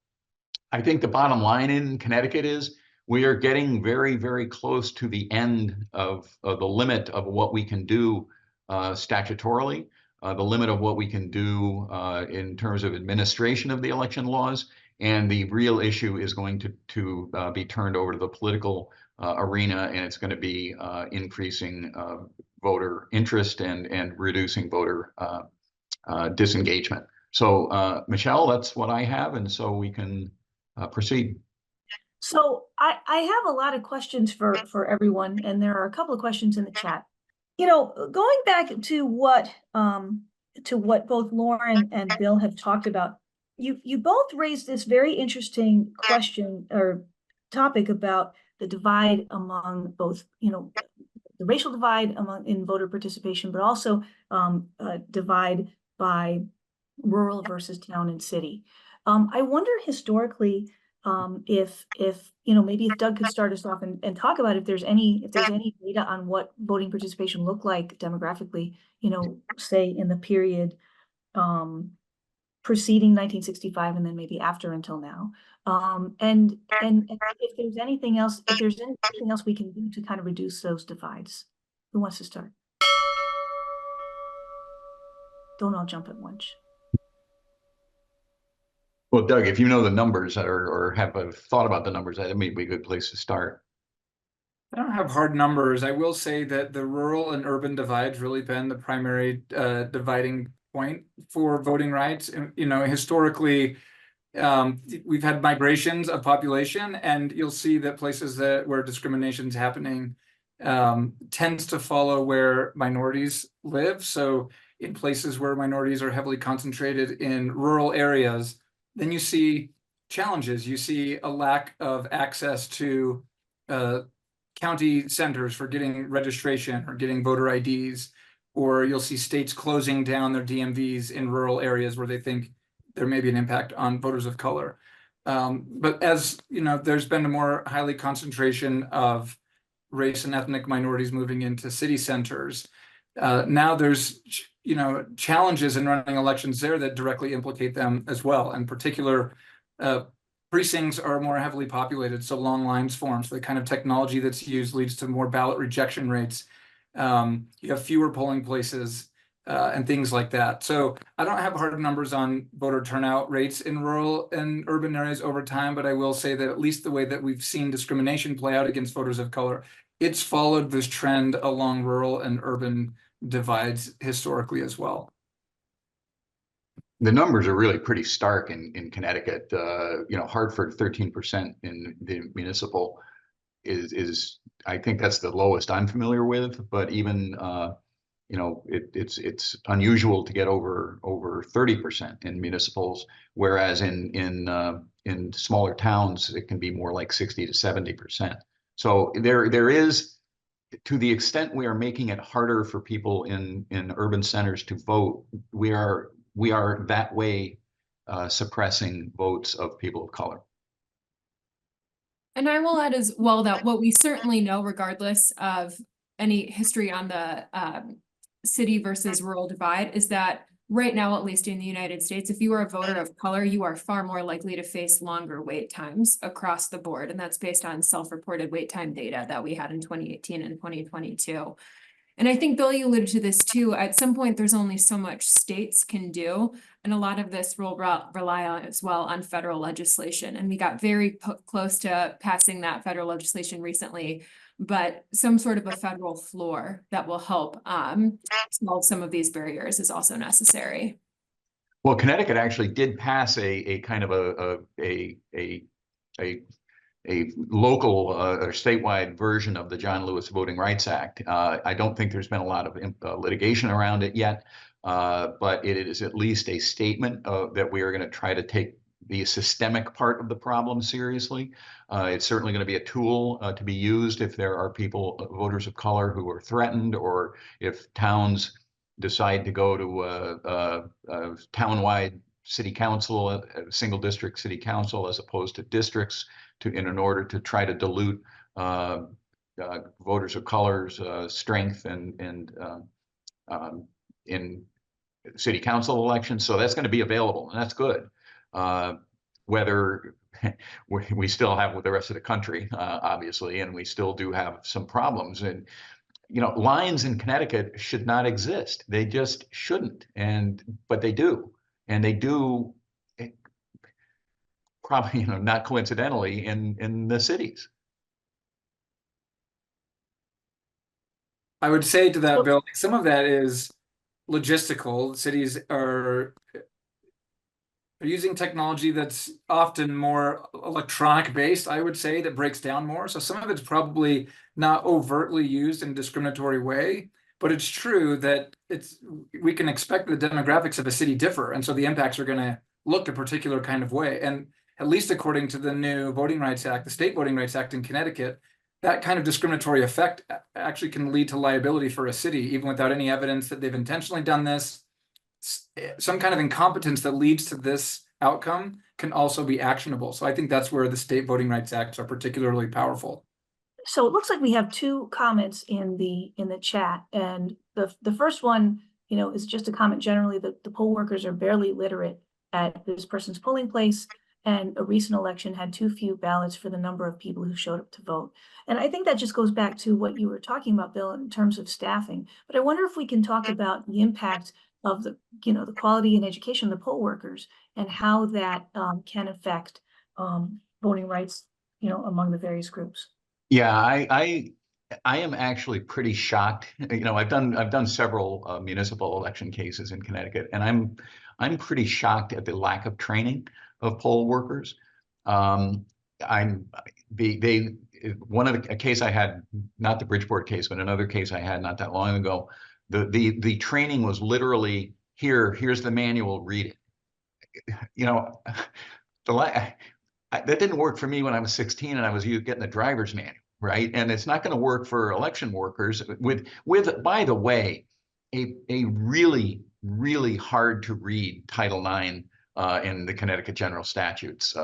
[SPEAKER 4] I think the bottom line in Connecticut is we are getting very, very close to the end of the limit of what we can do statutorily, the limit of what we can do in terms of administration of the election laws, and the real issue is going to be turned over to the political arena, and it's going to be increasing voter interest and reducing voter disengagement. So, Michelle, that's what I have, and so we can proceed.
[SPEAKER 5] So I have a lot of questions for everyone, and there are a couple of questions in the chat. Going back to what both Lauren and Bill have talked about, you both raised this very interesting question or topic about the divide among both, the racial divide in voter participation, but also divide by rural versus town and city. I wonder historically if maybe if Doug could start us off and talk about if there's any data on what voting participation looked like demographically, say in the period preceding 1965 and then maybe after until now. And if there's anything else we can do to kind of reduce those divides. Who wants to start? Don't all jump at once.
[SPEAKER 4] Well, Doug, if you know the numbers or have a thought about the numbers, that may be a good place to start.
[SPEAKER 2] I don't have hard numbers. I will say that the rural and urban divide's really been the primary dividing point for voting rights. Historically, we've had migrations of population, and you'll see that places where discrimination is happening tends to follow where minorities live. So in places where minorities are heavily concentrated in rural areas, then you see challenges. You see a lack of access to county centers for getting registration or getting voter IDs, or you'll see states closing down their DMVs in rural areas where they think there may be an impact on voters of color. But as you know, there's been a more highly concentration of race and ethnic minorities moving into city centers. Now there's challenges in running elections there that directly implicate them as well. In particular, precincts are more heavily populated, so long lines form. So the kind of technology that's used leads to more ballot rejection rates. You have fewer polling places and things like that. So I don't have hard numbers on voter turnout rates in rural and urban areas over time, but I will say that at least the way that we've seen discrimination play out against voters of color, it's followed this trend along rural and urban divides historically as well.
[SPEAKER 4] The numbers are really pretty stark in Connecticut. Hartford, 13% in the municipal is I think that's the lowest I'm familiar with, but even it's unusual to get over 30% in municipals, whereas in smaller towns it can be more like 60 to 70%. So there is, to the extent we are making it harder for people in urban centers to vote, we are that way suppressing votes of people of color.
[SPEAKER 3] And I will add as well that what we certainly know, regardless of any history on the city versus rural divide, is that right now, at least in the United States, if you are a voter of color, you are far more likely to face longer wait times across the board. And that's based on self-reported wait time data that we had in 2018 and 2022. And I think, Bill, you alluded to this too. At some point, there's only so much states can do. And a lot of this will rely on as well on federal legislation. And we got very close to passing that federal legislation recently, but some sort of a federal floor that will help solve some of these barriers is also necessary.
[SPEAKER 4] Well, Connecticut actually did pass a kind of a local or statewide version of the John Lewis Voting Rights Act. I don't think there's been a lot of litigation around it yet, but it is at least a statement that we are going to try to take the systemic part of the problem seriously. It's certainly going to be a tool to be used if there are people, voters of color, who are threatened, or if towns decide to go to a townwide city council, a single district city council, as opposed to districts, in order to try to dilute voters of color's strength and in city council elections. So that's going to be available, and that's good. Whether we still have with the rest of the country, obviously, and we still do have some problems. And lines in Connecticut should not exist. They just shouldn't, but they do, and they do. Probably, not coincidentally, in the cities.
[SPEAKER 2] I would say to that, Bill, some of that is logistical. Cities are using technology that's often more electronic based, I would say, that breaks down more. So some of it's probably not overtly used in a discriminatory way, but it's true that we can expect the demographics of a city differ. And so the impacts are going to look a particular kind of way. And at least according to the new Voting Rights Act, the State Voting Rights Act in Connecticut, that kind of discriminatory effect actually can lead to liability for a city, even without any evidence that they've intentionally done this. Some kind of incompetence that leads to this outcome can also be actionable. So I think that's where the State Voting Rights Acts are particularly powerful.
[SPEAKER 5] So it looks like we have two comments in the chat, and the first one, is just a comment generally that the poll workers are barely literate at this person's polling place, and a recent election had too few ballots for the number of people who showed up to vote. And I think that just goes back to what you were talking about, Bill, in terms of staffing. But I wonder if we can talk about the impact of the quality and education of the poll workers and how that can affect voting rights, among the various groups.
[SPEAKER 4] Yeah, I am actually pretty shocked. I've done several municipal election cases in Connecticut, and I'm pretty shocked at the lack of training of poll workers. One of a case I had, not the Bridgeport case, but another case I had not that long ago, The training was literally, here's the manual, read it. You know, that didn't work for me when I was 16 and I was getting the driver's manual, right? And it's not going to work for election workers with, by the way, a really, really hard to read Title IX in the Connecticut General Statutes.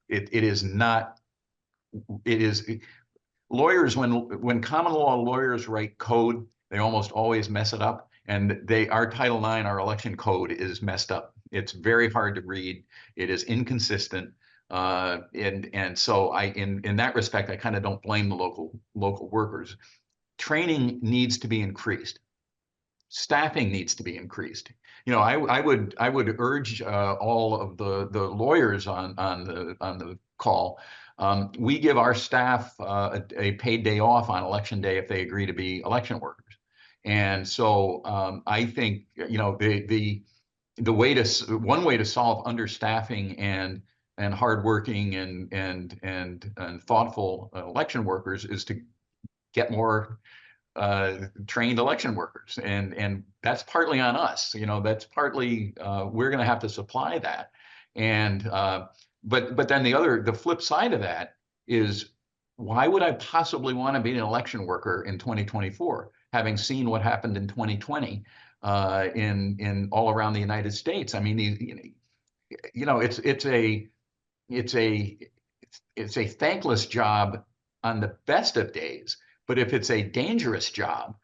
[SPEAKER 4] It is not, it is, lawyers, when common law lawyers write code, they almost always mess it up. And our Title IX, our election code is messed up. It's very hard to read. It is inconsistent. And so in that respect, I kind of don't blame the local workers. Training needs to be increased. Staffing needs to be increased. You know, I would urge all of the lawyers on the call. We give our staff a paid day off on election day if they agree to be election workers. And so I think, you know, one way to solve understaffing and hardworking and thoughtful election workers is to get more trained election workers, and that's partly on us. You know, that's partly we're going to have to supply that. And but then the flip side of that is, why would I possibly want to be an election worker in 2024, having seen what happened in 2020 in all around the United States? I mean, you know, it's a thankless job on the best of days, but if it's a dangerous job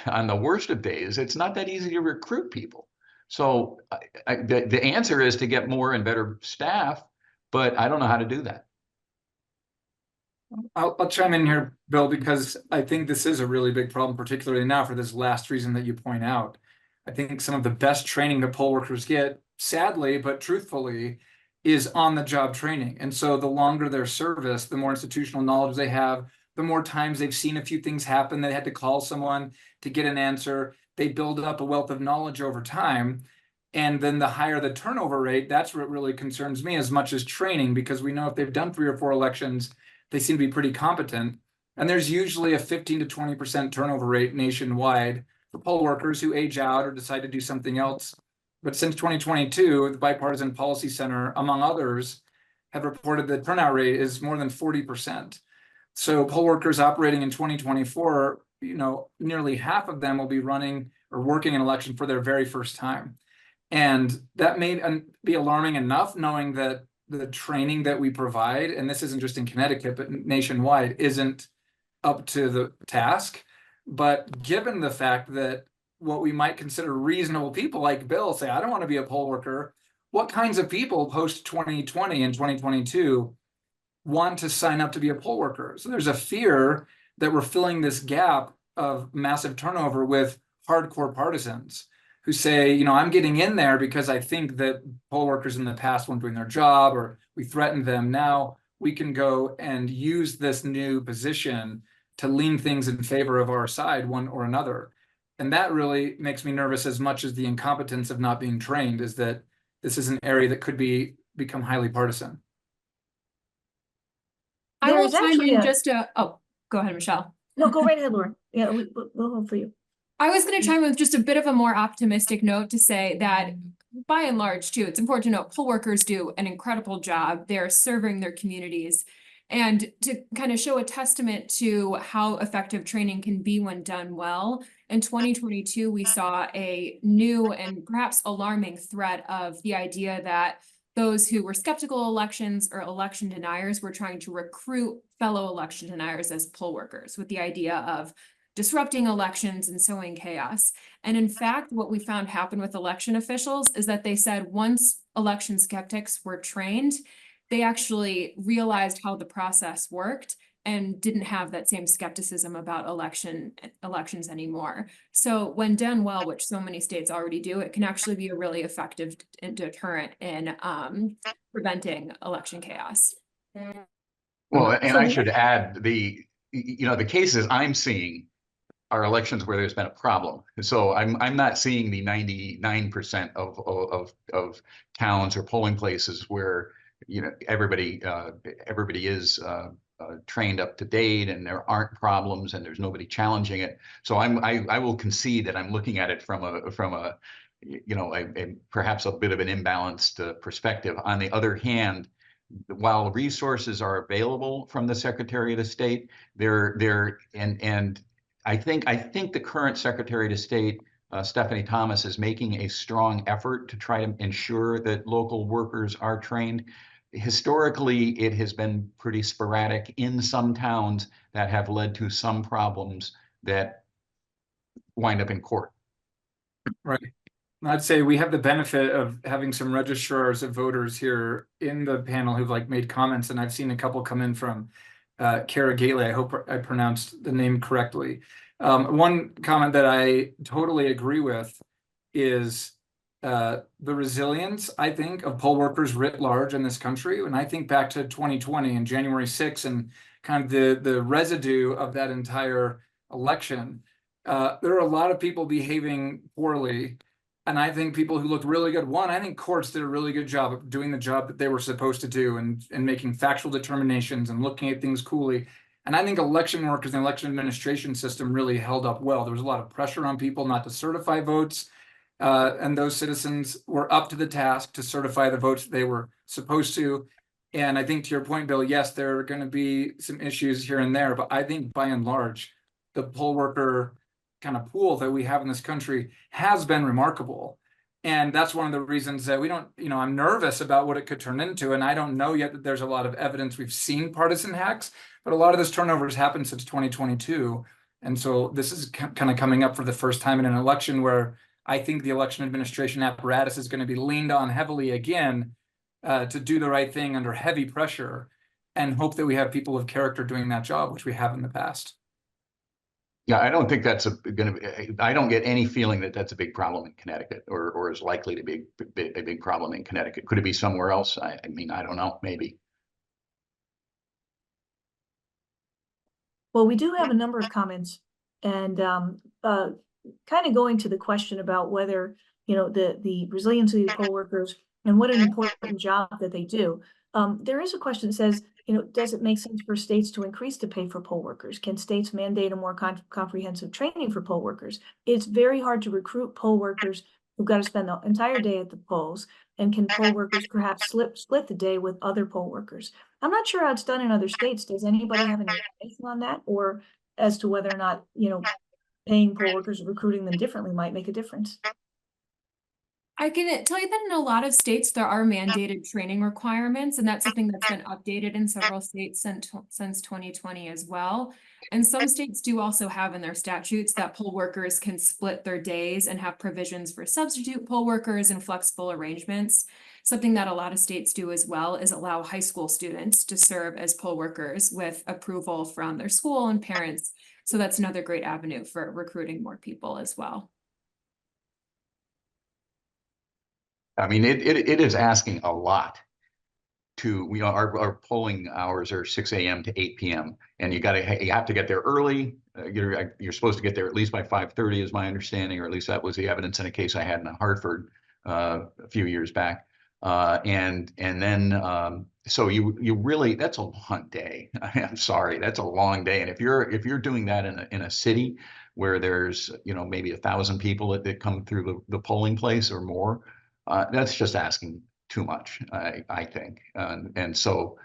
[SPEAKER 4] on the worst of days, it's not that easy to recruit people. So the answer is to get more and better staff, but I don't know how to do that.
[SPEAKER 2] I'll chime in here, Bill, because I think this is a really big problem, particularly now for this last reason that you point out. I think some of the best training that poll workers get, sadly, but truthfully, is on-the-job training. And so the longer their service, the more institutional knowledge they have, the more times they've seen a few things happen, they had to call someone to get an answer. They build up a wealth of knowledge over time. And then the higher the turnover rate, that's what really concerns me as much as training, because we know if they've done 3 or 4 elections, they seem to be pretty competent. And there's usually a 15 to 20% turnover rate nationwide for poll workers who age out or decide to do something else. But since 2022, the Bipartisan Policy Center, among others, have reported that turnout rate is more than 40%. So poll workers operating in 2024, you know, nearly half of them will be running or working an election for their very first time. And that may be alarming enough, knowing that the training that we provide, and this isn't just in Connecticut, but nationwide, isn't up to the task. But given the fact that what we might consider reasonable people like Bill say, I don't want to be a poll worker, what kinds of people post 2020 and 2022 want to sign up to be a poll worker? So there's a fear that we're filling this gap of massive turnover with hardcore partisans who say, you know, I'm getting in there because I think that poll workers in the past weren't doing their job or we threatened them. Now we can go and use this new position to lean things in favor of our side, one or another. And that really makes me nervous as much as the incompetence of not being trained, is that this is an area that could become highly partisan.
[SPEAKER 3] I will
[SPEAKER 5] There's
[SPEAKER 3] chime
[SPEAKER 5] actually
[SPEAKER 3] in
[SPEAKER 5] a-
[SPEAKER 3] just to, oh, go ahead, Michelle.
[SPEAKER 5] No, go right ahead, Lauren. Yeah, we'll hold for you.
[SPEAKER 3] I was going to chime in with just a bit of a more optimistic note to say that by and large, too, it's important to note poll workers do an incredible job. They're serving their communities. And to kind of show a testament to how effective training can be when done well, in 2022, we saw a new and perhaps alarming threat of the idea that those who were skeptical of elections or election deniers were trying to recruit fellow election deniers as poll workers with the idea of disrupting elections and sowing chaos. And in fact, what we found happen with election officials is that they said once election skeptics were trained, they actually realized how the process worked and didn't have that same skepticism about elections anymore. So when done well, which so many states already do, it can actually be a really effective deterrent in preventing election chaos.
[SPEAKER 4] Well, and I should add, the cases I'm seeing are elections where there's been a problem. So I'm not seeing the 99% of towns or polling places where, you know, everybody is trained up to date and there aren't problems and there's nobody challenging it. So I will concede that I'm looking at it from a perhaps a bit of an imbalanced perspective. On the other hand, while resources are available from the Secretary of State, and I think the current Secretary of State, Stephanie Thomas, is making a strong effort to try to ensure that local workers are trained. Historically, it has been pretty sporadic in some towns that have led to some problems that wind up in court.
[SPEAKER 2] Right. I'd say we have the benefit of having some registrars of voters here in the panel who've like made comments, and I've seen a couple come in from Kara Gately. I hope I pronounced the name correctly. One comment that I totally agree with is the resilience, I think, of poll workers writ large in this country. When I think back to 2020 and January 6th and kind of the residue of that entire election, there are a lot of people behaving poorly. And I think people who looked really good, I think courts did a really good job of doing the job that they were supposed to do and making factual determinations and looking at things coolly. And I think election workers and the election administration system really held up well. There was a lot of pressure on people not to certify votes. And those citizens were up to the task to certify the votes they were supposed to. And I think to your point, Bill, yes, there are going to be some issues here and there, but I think by and large, the poll worker kind of pool that we have in this country has been remarkable. And that's one of the reasons that we don't, I'm nervous about what it could turn into. And I don't know yet that there's a lot of evidence we've seen partisan hacks, but a lot of this turnover has happened since 2022. And so this is kind of coming up for the first time in an election where I think the election administration apparatus is going to be leaned on heavily again to do the right thing under heavy pressure and hope that we have people of character doing that job, which we have in the past.
[SPEAKER 4] Yeah, I don't think that's I don't get any feeling that that's a big problem in Connecticut or is likely to be a big problem in Connecticut. Could it be somewhere else? I mean, I don't know, maybe.
[SPEAKER 5] Well, we do have a number of comments and kind of going to the question about whether, the resiliency of poll workers and what an important job that they do. There is a question that says, does it make sense for states to increase the pay for poll workers? Can states mandate a more comprehensive training for poll workers? It's very hard to recruit poll workers who've got to spend the entire day at the polls. And can poll workers perhaps split the day with other poll workers? I'm not sure how it's done in other states. Does anybody have any information on that, or as to whether or not, paying poll workers, recruiting them differently might make a difference?
[SPEAKER 3] I can tell you that in a lot of states, there are mandated training requirements, and that's something that's been updated in several states since 2020 as well. And some states do also have in their statutes that poll workers can split their days and have provisions for substitute poll workers and flexible arrangements. Something that a lot of states do as well is allow high school students to serve as poll workers with approval from their school and parents. So that's another great avenue for recruiting more people as well.
[SPEAKER 4] I mean, it is asking a lot to, our polling hours are 6 a.m. to 8 p.m. and you have to get there early. You're supposed to get there at least by 5:30 is my understanding, or at least that was the evidence in a case I had in Hartford a few years back. And then so you really, that's a long day. I'm sorry, that's a long day. And if you're doing that in a city where there's maybe 1,000 people that come through the polling place or more, that's just asking too much, I think. And so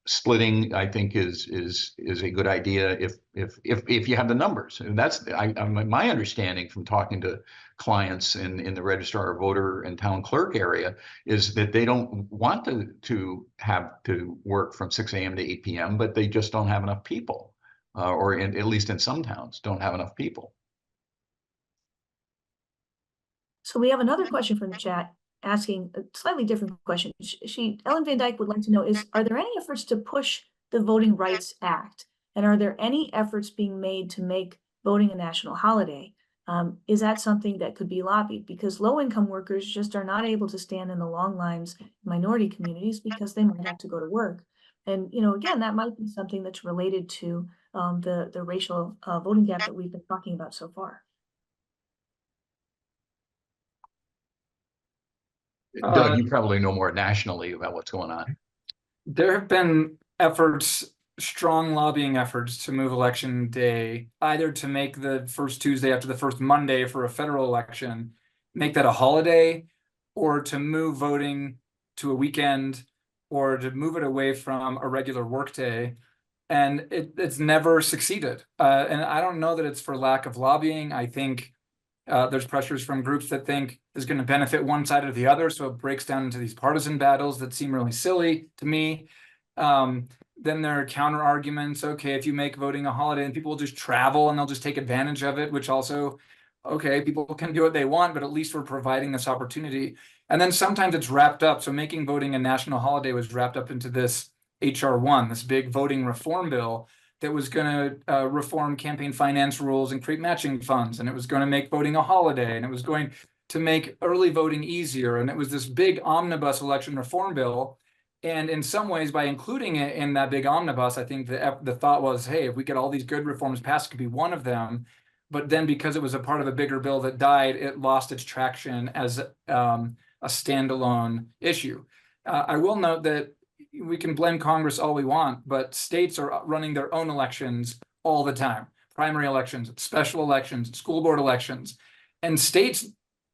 [SPEAKER 4] splitting, I think, is a good idea if you have the numbers. And that's my understanding from talking to clients in the registrar, voter, and town clerk area is that they don't want to have to work from 6 a.m. to 8 p.m., but they just don't have enough people, or at least in some towns, don't have enough people.
[SPEAKER 5] So we have another question from the chat asking a slightly different question. Ellen Van Dyke would like to know are there any efforts to push the Voting Rights Act? And are there any efforts being made to make voting a national holiday? Is that something that could be lobbied? Because low-income workers just are not able to stand in the long lines in minority communities because they might have to go to work. And, again, that might be something that's related to the racial voting gap that we've been talking about so far.
[SPEAKER 4] Doug, you probably know more nationally about what's going on.
[SPEAKER 2] There have been efforts strong lobbying efforts to move election day, either to make the first Tuesday after the first Monday for a federal election, make that a holiday, or to move voting to a weekend, or to move it away from a regular workday. And it's never succeeded. And I don't know that it's for lack of lobbying. I think there's pressures from groups that think is going to benefit one side or the other. So it breaks down into these partisan battles that seem really silly to me. Then there are counter arguments. Okay, if you make voting a holiday, and people will just travel and they'll just take advantage of it, which also, okay, people can do what they want, but at least we're providing this opportunity. And then sometimes it's wrapped up. So making voting a national holiday was wrapped up into this HR1, this big voting reform bill that was going to reform campaign finance rules and create matching funds. And it was going to make voting a holiday, and it was going to make early voting easier. And it was this big omnibus election reform bill. And in some ways, by including it in that big omnibus, I think the thought was, hey, if we get all these good reforms passed, it could be one of them. But then because it was a part of a bigger bill that died, it lost its traction as a standalone issue. I will note that we can blame Congress all we want, but states are running their own elections all the time. Primary elections, special elections, school board elections. And states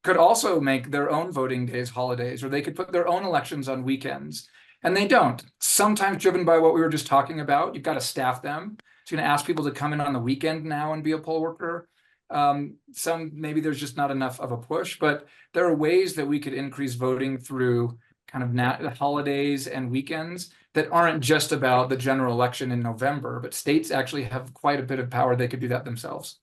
[SPEAKER 2] could also make their own voting days holidays, or they could put their own elections on weekends. And they don't. Sometimes driven by what we were just talking about. You've got to staff them. So you're going to ask people to come in on the weekend now and be a poll worker. Maybe there's just not enough of a push, but there are ways that we could increase voting through kind of holidays and weekends that aren't just about the general election in November, but states actually have quite a bit of power. They could do that themselves.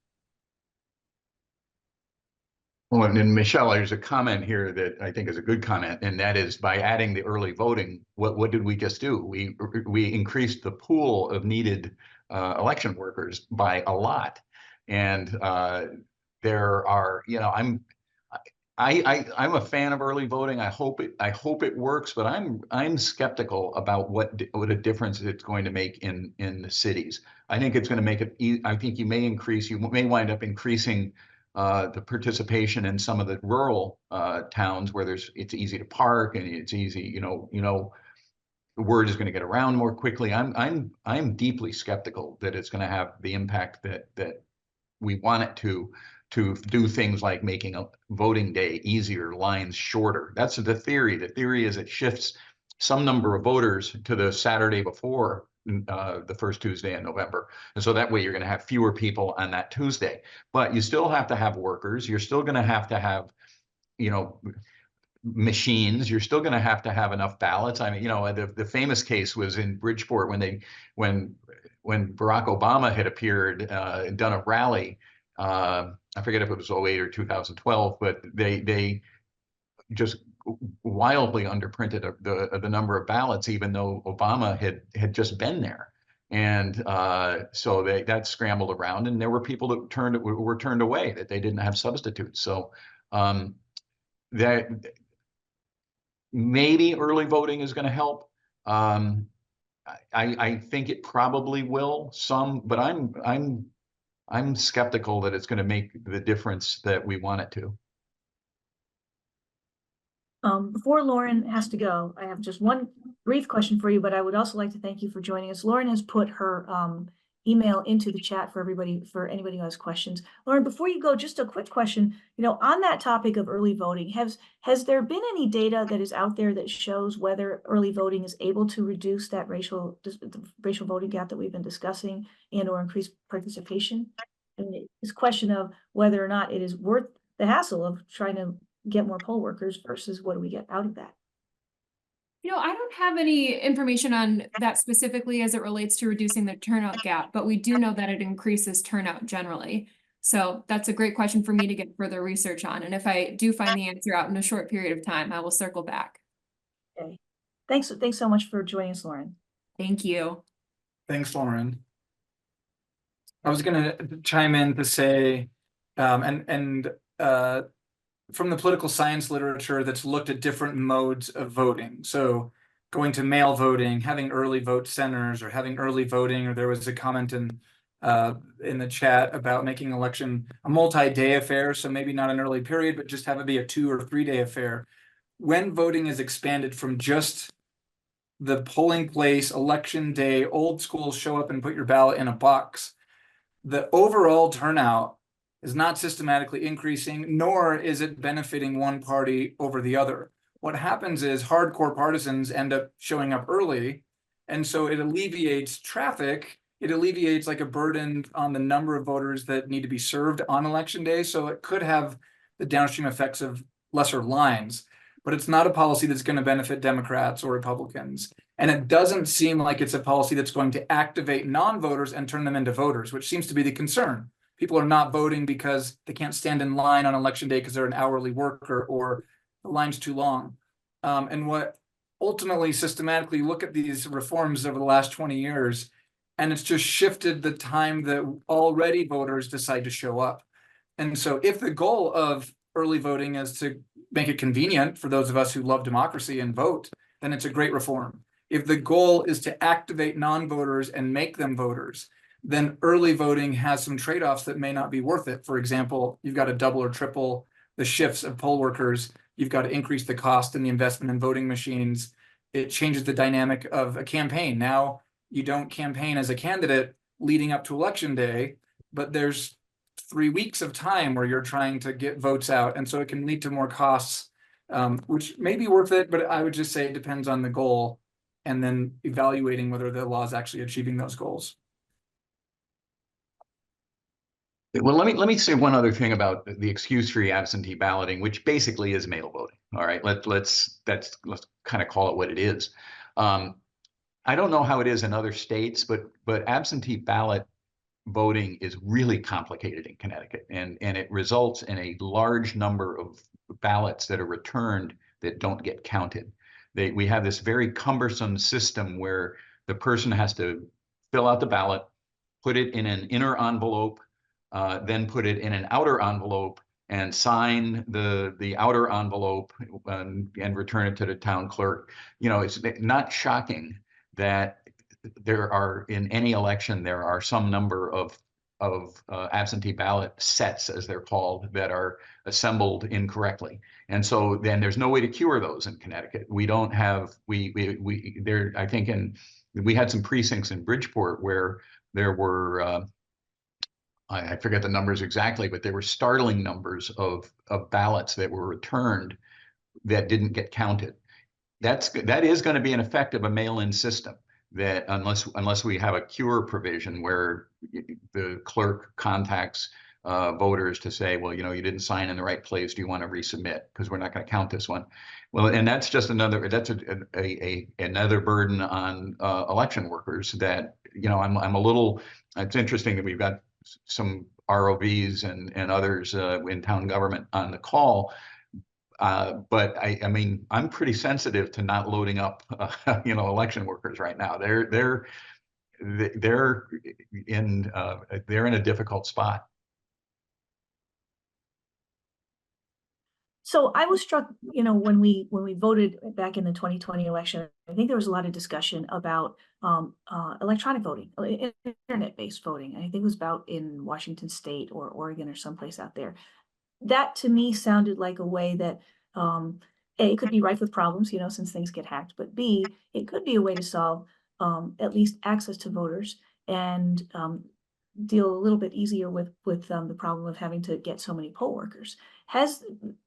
[SPEAKER 4] Well, and then Michelle, there's a comment here that I think is a good comment, and that is by adding the early voting, what did we just do? We increased the pool of needed election workers by a lot. And there are, you know, I'm a fan of early voting. I hope it works, but I'm skeptical about what a difference it's going to make in the cities. I think it's going to make it. I think you may wind up increasing the participation in some of the rural towns where it's easy to park and it's easy. You know, the word is going to get around more quickly. I'm deeply skeptical that it's going to have the impact that we want it to do things like making a voting day easier, lines shorter. That's the theory. The theory is it shifts some number of voters to the Saturday before the first Tuesday in November. And so that way you're going to have fewer people on that Tuesday. But you still have to have workers. You're still going to have, you know, machines. You're still going to have enough ballots. I mean, you know, the famous case was in Bridgeport when Barack Obama had appeared and done a rally. I forget if it was 2008 or 2012, but they just wildly underprinted the number of ballots, even though Obama had just been there. And so that scrambled around, and there were people that were turned away, that they didn't have substitutes. So that maybe early voting is going to help. I think it probably will but I'm skeptical that it's going to make the difference that we want it to.
[SPEAKER 5] Before Lauren has to go, I have just one brief question for you, but I would also like to thank you for joining us. Lauren has put her email into the chat for anybody who has questions. Lauren, before you go, just a quick question. You know, on that topic of early voting, has there been any data that is out there that shows whether early voting is able to reduce that racial voting gap that we've been discussing and/or increase participation? And it's a question of whether or not it is worth the hassle of trying to get more poll workers versus what do we get out of that?
[SPEAKER 3] You know, I don't have any information on that specifically as it relates to reducing the turnout gap, but we do know that it increases turnout generally. So that's a great question for me to get further research on. And if I do find the answer out in a short period of time, I will circle back.
[SPEAKER 5] Okay. Thanks so much for joining us, Lauren.
[SPEAKER 3] Thank you.
[SPEAKER 2] Thanks, Lauren. I was going to chime in to say, from the political science literature that's looked at different modes of voting. So going to mail voting, having early vote centers, or having early voting, or there was a comment in the chat about making election a multi-day affair. So maybe not an early period, but just have it be a 2 or 3 day affair. When voting is expanded from just the polling place, election day, old school, show up and put your ballot in a box, the overall turnout is not systematically increasing, nor is it benefiting one party over the other. What happens is hardcore partisans end up showing up early, and so it alleviates traffic. It alleviates like a burden on the number of voters that need to be served on election day. So it could have the downstream effects of lesser lines, but it's not a policy that's going to benefit Democrats or Republicans. And it doesn't seem like it's a policy that's going to activate non-voters and turn them into voters, which seems to be the concern. People are not voting because they can't stand in line on election day because they're an hourly worker or the line's too long. And what ultimately systematically look at these reforms over the last 20 years, and it's just shifted the time that already voters decide to show up. And so if the goal of early voting is to make it convenient for those of us who love democracy and vote, then it's a great reform. If the goal is to activate non-voters and make them voters, then early voting has some trade-offs that may not be worth it. For example, you've got to double or triple the shifts of poll workers. You've got to increase the cost and the investment in voting machines. It changes the dynamic of a campaign. Now, you don't campaign as a candidate leading up to election day, but there's 3 weeks of time where you're trying to get votes out. And so it can lead to more costs, which may be worth it, but I would just say it depends on the goal and then evaluating whether the law is actually achieving those goals.
[SPEAKER 4] Well, let me say one other thing about the excuse-free absentee balloting, which basically is mail voting. All right, let's kind of call it what it is. I don't know how it is in other states, but absentee ballot voting is really complicated in Connecticut, and it results in a large number of ballots that are returned that don't get counted. We have this very cumbersome system where the person has to fill out the ballot, put it in an inner envelope, then put it in an outer envelope and sign the outer envelope and return it to the town clerk. You know, it's not shocking that there are, in any election, there are some number of absentee ballot sets, as they're called, that are assembled incorrectly. And so then there's no way to cure those in Connecticut. We don't have, there, I think we had some precincts in Bridgeport where there were, I forget the numbers exactly, but there were startling numbers of ballots that were returned that didn't get counted. That is going to be an effect of a mail-in system, that unless we have a cure provision where the clerk contacts voters to say, well, you know, you didn't sign in the right place, do you want to resubmit, because we're not going to count this one. Well, and that's just another another burden on election workers that, you know, I'm a little, it's interesting that we've got some ROVs and others in town government on the call. But I mean, I'm pretty sensitive to not loading up, you know, election workers right now. They're in a difficult spot.
[SPEAKER 5] So I was struck, you know, when we voted back in the 2020 election, I think there was a lot of discussion about electronic voting, internet-based voting. I think it was about in Washington State or Oregon or someplace out there. That to me sounded like a way that A, it could be rife with problems, you know, since things get hacked, but B, it could be a way to solve at least access to voters and deal a little bit easier with the problem of having to get so many poll workers.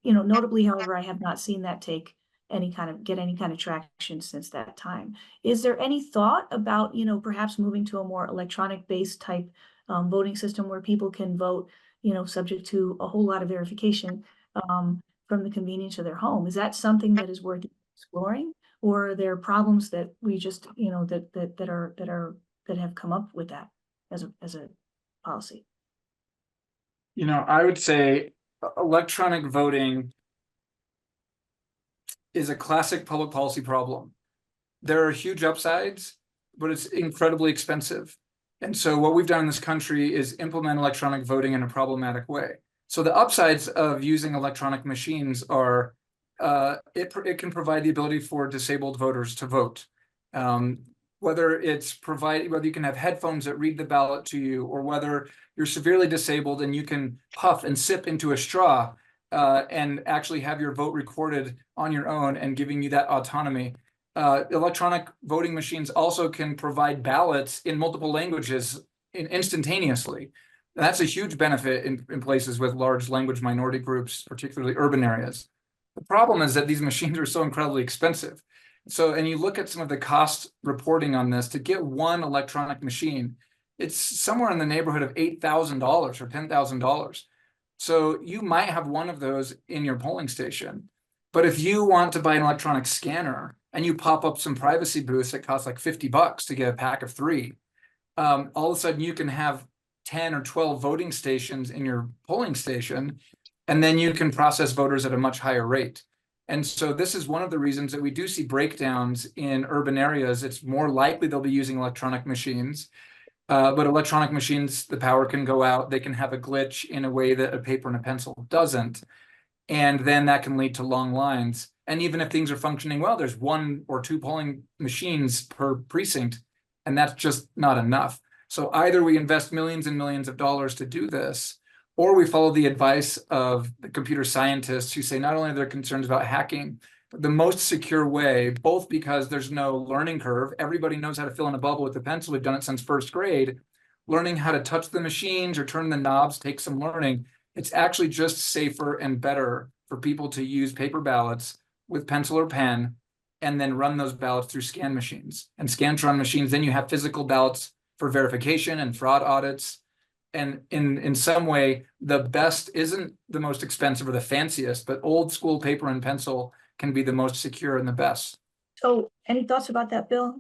[SPEAKER 5] You know, notably, however, I have not seen that get any kind of traction since that time. Is there any thought about, you know, perhaps moving to a more electronic based type voting system where people can vote, you know, subject to a whole lot of verification from the convenience of their home? Is that something that is worth exploring, or are there problems that we just, you know, that have come up with that as a policy?
[SPEAKER 2] You know, I would say electronic voting is a classic public policy problem. There are huge upsides, but it's incredibly expensive. And so what we've done in this country is implement electronic voting in a problematic way. So the upsides of using electronic machines are it can provide the ability for disabled voters to vote. Whether you can have headphones that read the ballot to you, or whether you're severely disabled and you can puff and sip into a straw and actually have your vote recorded on your own and giving you that autonomy. electronic voting machines also can provide ballots in multiple languages instantaneously. And that's a huge benefit in places with large language minority groups, particularly urban areas. The problem is that these machines are so incredibly expensive. So, and you look at some of the cost reporting on this, to get one electronic machine, it's somewhere in the neighborhood of $8,000 or $10,000. So you might have one of those in your polling station. But if you want to buy an electronic scanner and you pop up some privacy booths that cost like $50 to get a pack of 3, all of a sudden you can have 10 or 12 voting stations in your polling station, and then you can process voters at a much higher rate. And so this is one of the reasons that we do see breakdowns in urban areas. It's more likely they'll be using electronic machines, but electronic machines, the power can go out. They can have a glitch in a way that a paper and a pencil doesn't. And then that can lead to long lines. And even if things are functioning well, there's 1 or 2 polling machines per precinct, and that's just not enough. So either we invest millions and millions of dollars to do this, or we follow the advice of the computer scientists who say not only are there concerns about hacking, but the most secure way, both because there's no learning curve, everybody knows how to fill in a bubble with a pencil, we've done it since 1st grade, learning how to touch the machines or turn the knobs takes some learning. It's actually just safer and better for people to use paper ballots with pencil or pen, and then run those ballots through scan machines. And Scantron machines, then you have physical ballots for verification and fraud audits. And in some way, the best isn't the most expensive or the fanciest, but old school paper and pencil can be the most secure and the best.
[SPEAKER 5] So any thoughts about that, Bill?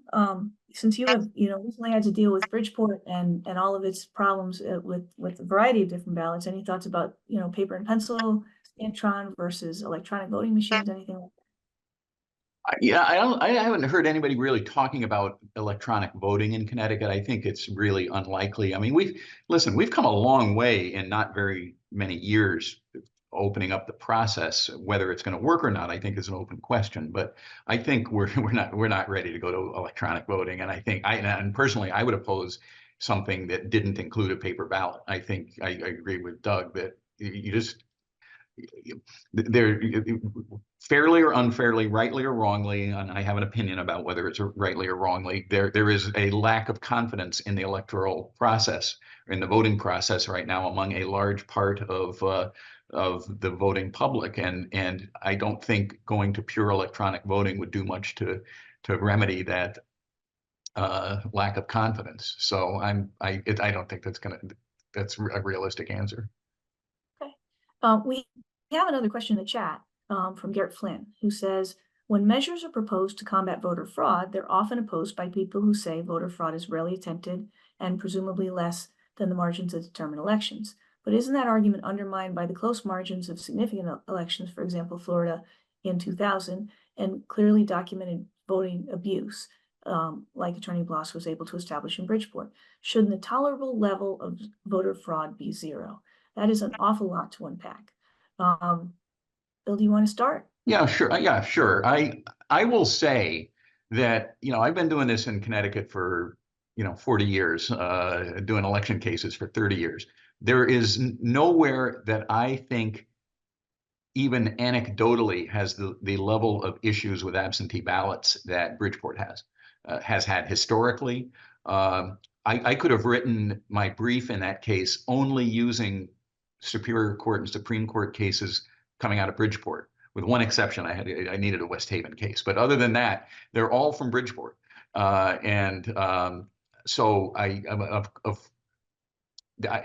[SPEAKER 5] Since you have, recently had to deal with Bridgeport and all of its problems with a variety of different ballots, any thoughts about, paper and pencil, Scantron versus electronic voting machines, anything like that?
[SPEAKER 4] Yeah, I haven't heard anybody really talking about electronic voting in Connecticut. I think it's really unlikely. I mean, we've come a long way in not very many years opening up the process. Whether it's going to work or not, I think is an open question. But I think we're not ready to go to electronic voting. And I think and personally, I would oppose something that didn't include a paper ballot. I think I agree with Doug that they're fairly or unfairly, rightly or wrongly, and I have an opinion about whether it's rightly or wrongly, there is a lack of confidence in the electoral process, in the voting process right now among a large part of the voting public, and I don't think going to pure electronic voting would do much to remedy that lack of confidence. So I don't think that's a realistic answer.
[SPEAKER 5] Okay. We have another question in the chat from Garrett Flynn, who says, when measures are proposed to combat voter fraud, they're often opposed by people who say voter fraud is rarely attempted and presumably less than the margins that determine elections. But isn't that argument undermined by the close margins of significant elections, for example, Florida in 2000, and clearly documented voting abuse, like Attorney Bloss was able to establish in Bridgeport? Shouldn't the tolerable level of voter fraud be 0? That is an awful lot to unpack. Bill, do you want to start?
[SPEAKER 4] Yeah, sure. Yeah, sure. I will say that, I've been doing this in Connecticut for, 40 years, doing election cases for 30 years. There is nowhere that I think even anecdotally has the level of issues with absentee ballots that Bridgeport has had historically. I could have written my brief in that case only using Superior Court and Supreme Court cases coming out of Bridgeport, with one exception. I needed a West Haven case, but other than that, they're all from Bridgeport. So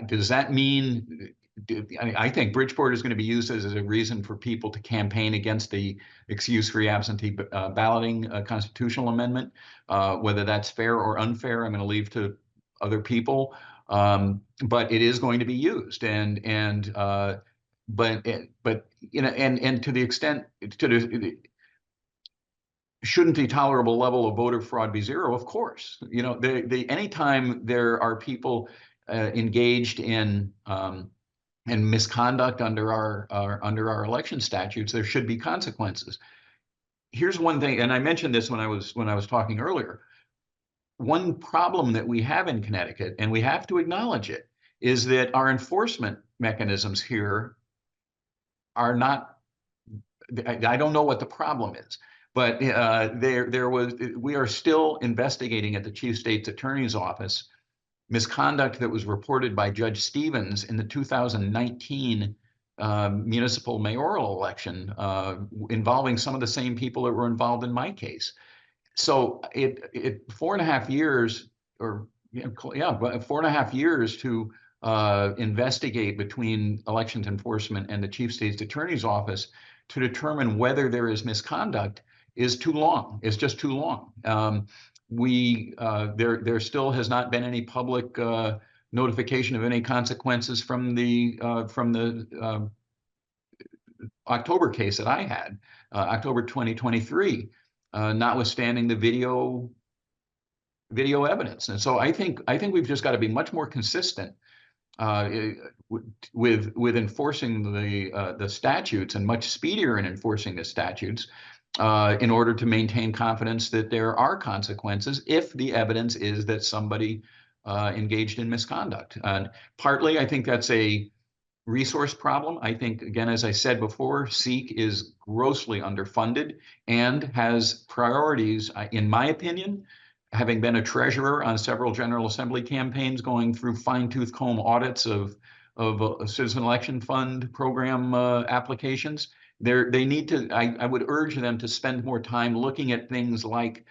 [SPEAKER 4] does that mean? I think Bridgeport is going to be used as a reason for people to campaign against the excuse-free absentee balloting constitutional amendment. Whether that's fair or unfair, I'm going to leave to other people. But it is going to be used, but to the extent shouldn't the tolerable level of voter fraud be 0? Of course. Anytime there are people engaged in misconduct under our election statutes, there should be consequences. Here's one thing, and I mentioned this when I was talking earlier. One problem that we have in Connecticut, and we have to acknowledge it, is that our enforcement mechanisms here are not. I don't know what the problem is, But we are still investigating at the Chief State's Attorney's Office misconduct that was reported by Judge Stevens in the 2019 municipal mayoral election involving some of the same people that were involved in my case. So 4.5 years, or yeah, 4.5 years to investigate between elections enforcement and the Chief State's Attorney's Office to determine whether there is misconduct is too long. It's just too long. There still has not been any public notification of any consequences from the October case that I had, October 2023, notwithstanding the video evidence. And so I think we've just got to be much more consistent with enforcing the statutes, and much speedier in enforcing the statutes, in order to maintain confidence that there are consequences if the evidence is that somebody engaged in misconduct. And partly, I think that's a resource problem. I think, again, as I said before, SEEK is grossly underfunded and has priorities, in my opinion, having been a treasurer on several General Assembly campaigns going through fine-tooth comb audits of Citizen Election Fund program applications. They need to, I would urge them to spend more time looking at things like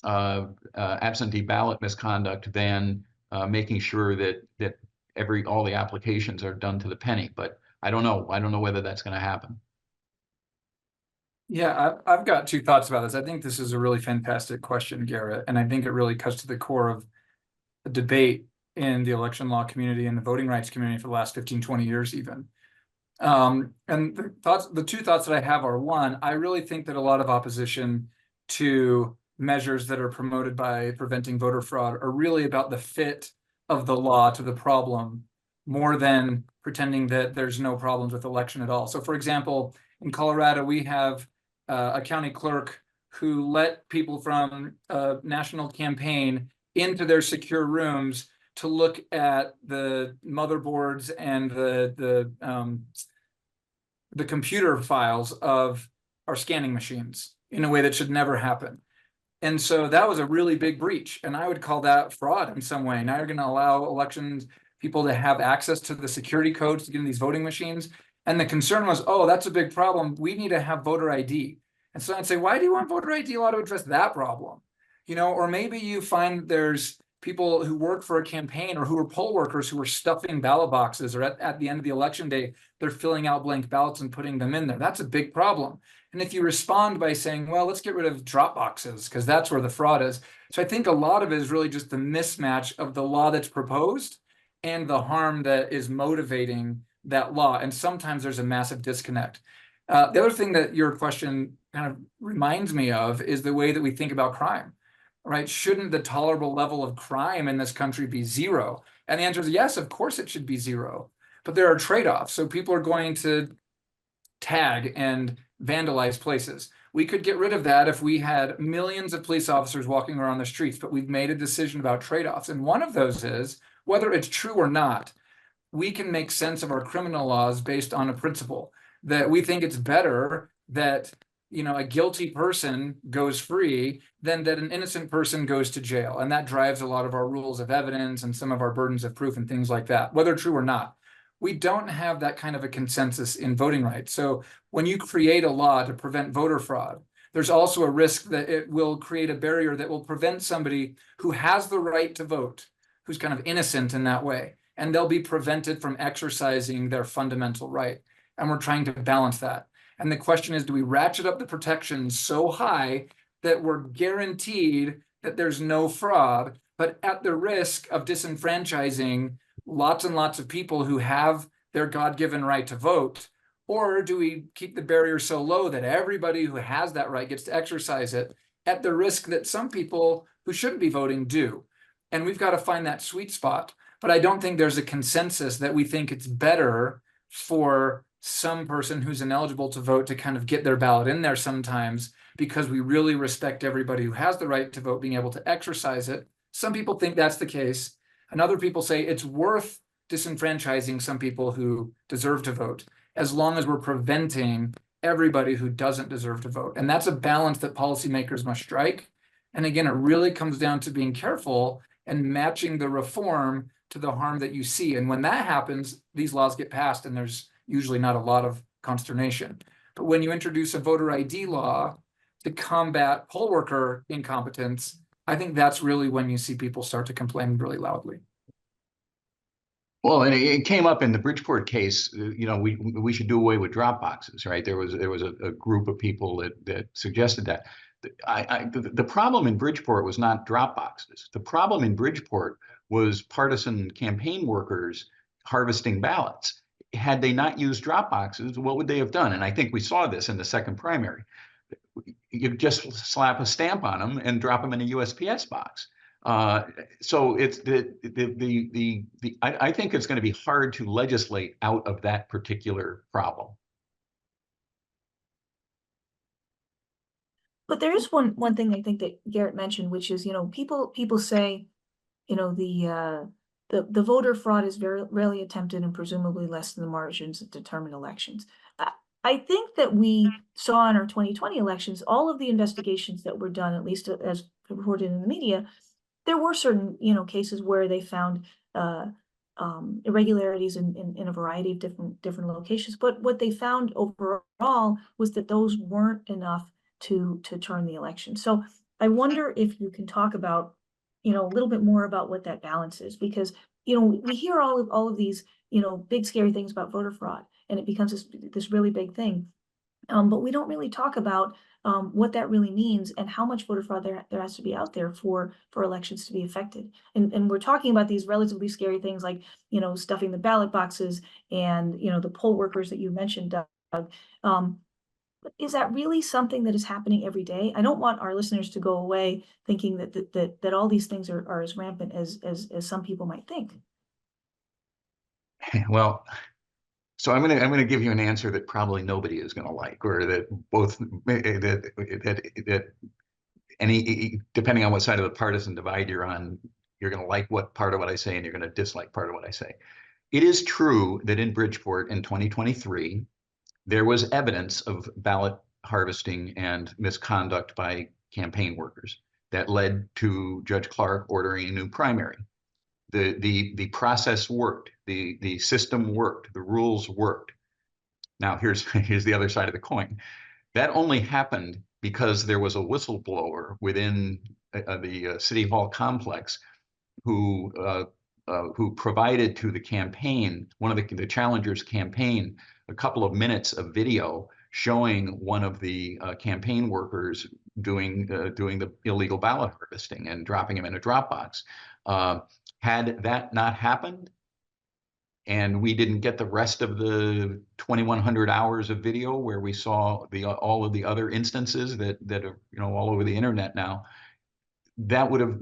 [SPEAKER 4] absentee ballot misconduct than making sure that all the applications are done to the penny. But I don't know whether that's going to happen.
[SPEAKER 2] Yeah, I've got two thoughts about this. I think this is a really fantastic question, Garrett, and I think it really cuts to the core of the debate in the election law community and the voting rights community for the last 15, 20 years even. And the two thoughts that I have are, one, I really think that a lot of opposition to measures that are promoted by preventing voter fraud are really about the fit of the law to the problem, more than pretending that there's no problems with election at all. So for example, in Colorado, we have a county clerk who let people from a national campaign into their secure rooms to look at the motherboards and the computer files of our scanning machines in a way that should never happen. And so that was a really big breach. And I would call that fraud in some way. Now you're going to allow elections people to have access to the security codes to get in these voting machines. And the concern was, oh, that's a big problem. We need to have voter ID. And so I'd say, why do you want voter ID law to address that problem? You know, or maybe you find there's people who work for a campaign or who are poll workers who are stuffing ballot boxes, or at the end of the election day, they're filling out blank ballots and putting them in there. That's a big problem. And if you respond by saying, well, let's get rid of drop boxes because that's where the fraud is. So I think a lot of it is really just the mismatch of the law that's proposed and the harm that is motivating that law. And sometimes there's a massive disconnect. The other thing that your question kind of reminds me of is the way that we think about crime, right? Shouldn't the tolerable level of crime in this country be zero? And the answer is yes, of course it should be zero. But there are trade-offs. So people are going to tag and vandalize places. We could get rid of that if we had millions of police officers walking around the streets, but we've made a decision about trade-offs. And one of those is, whether it's true or not, we can make sense of our criminal laws based on a principle that we think it's better that, you know, a guilty person goes free than that an innocent person goes to jail. And that drives a lot of our rules of evidence and some of our burdens of proof and things like that, whether true or not. We don't have that kind of a consensus in voting rights. So when you create a law to prevent voter fraud, there's also a risk that it will create a barrier that will prevent somebody who has the right to vote, who's kind of innocent in that way, and they'll be prevented from exercising their fundamental right. And we're trying to balance that. And the question is, do we ratchet up the protections so high that we're guaranteed that there's no fraud, but at the risk of disenfranchising lots and lots of people who have their God-given right to vote? Or do we keep the barrier so low that everybody who has that right gets to exercise it at the risk that some people who shouldn't be voting do? And we've got to find that sweet spot. But I don't think there's a consensus that we think it's better for some person who's ineligible to vote to kind of get their ballot in there sometimes, because we really respect everybody who has the right to vote being able to exercise it. Some people think that's the case. And other people say it's worth disenfranchising some people who deserve to vote, as long as we're preventing everybody who doesn't deserve to vote. And that's a balance that policymakers must strike. And again, it really comes down to being careful and matching the reform to the harm that you see. And when that happens, these laws get passed and there's usually not a lot of consternation. But when you introduce a voter ID law to combat poll worker incompetence, I think that's really when you see people start to complain really loudly.
[SPEAKER 4] Well, and it came up in the Bridgeport case. We should do away with drop boxes, right? There was a group of people that suggested that. The problem in Bridgeport was not drop boxes. The problem in Bridgeport was partisan campaign workers harvesting ballots. Had they not used drop boxes, what would they have done? And I think we saw this in the second primary. You just slap a stamp on them and drop them in a USPS box. So it's I think it's going to be hard to legislate out of that particular problem.
[SPEAKER 5] But there is one thing I think that Garrett mentioned, which is, people say, the voter fraud is very rarely attempted and presumably less than the margins that determine elections. I think that we saw in our 2020 elections, all of the investigations that were done, at least as reported in the media, there were certain, cases where they found irregularities in a variety of different locations. But what they found overall was that those weren't enough to turn the election. So I wonder if you can talk about, a little bit more about what that balance is, because, we hear all of these, big scary things about voter fraud, and it becomes this really big thing. But we don't really talk about what that really means and how much voter fraud there has to be out there for elections to be affected. And we're talking about these relatively scary things like, stuffing the ballot boxes and, the poll workers that you mentioned, Doug. Is that really something that is happening every day? I don't want our listeners to go away thinking that all these things are as rampant as some people might think.
[SPEAKER 4] Well, so I'm gonna give you an answer that probably nobody is gonna like, or that any, depending on what side of the partisan divide you're on, you're gonna like what part of what I say and you're gonna dislike part of what I say. It is true that in Bridgeport in 2023, there was evidence of ballot harvesting and misconduct by campaign workers that led to Judge Clark ordering a new primary. The process worked, the system worked, the rules worked. Now here's the other side of the coin. That only happened because there was a whistleblower within the City Hall complex who provided to the campaign, one of the challengers' campaign, a couple of minutes of video showing one of the campaign workers doing the illegal ballot harvesting and dropping him in a drop box. Had that not happened, and we didn't get the rest of the 2,100 hours of video where we saw all of the other instances that are all over the internet now, that would have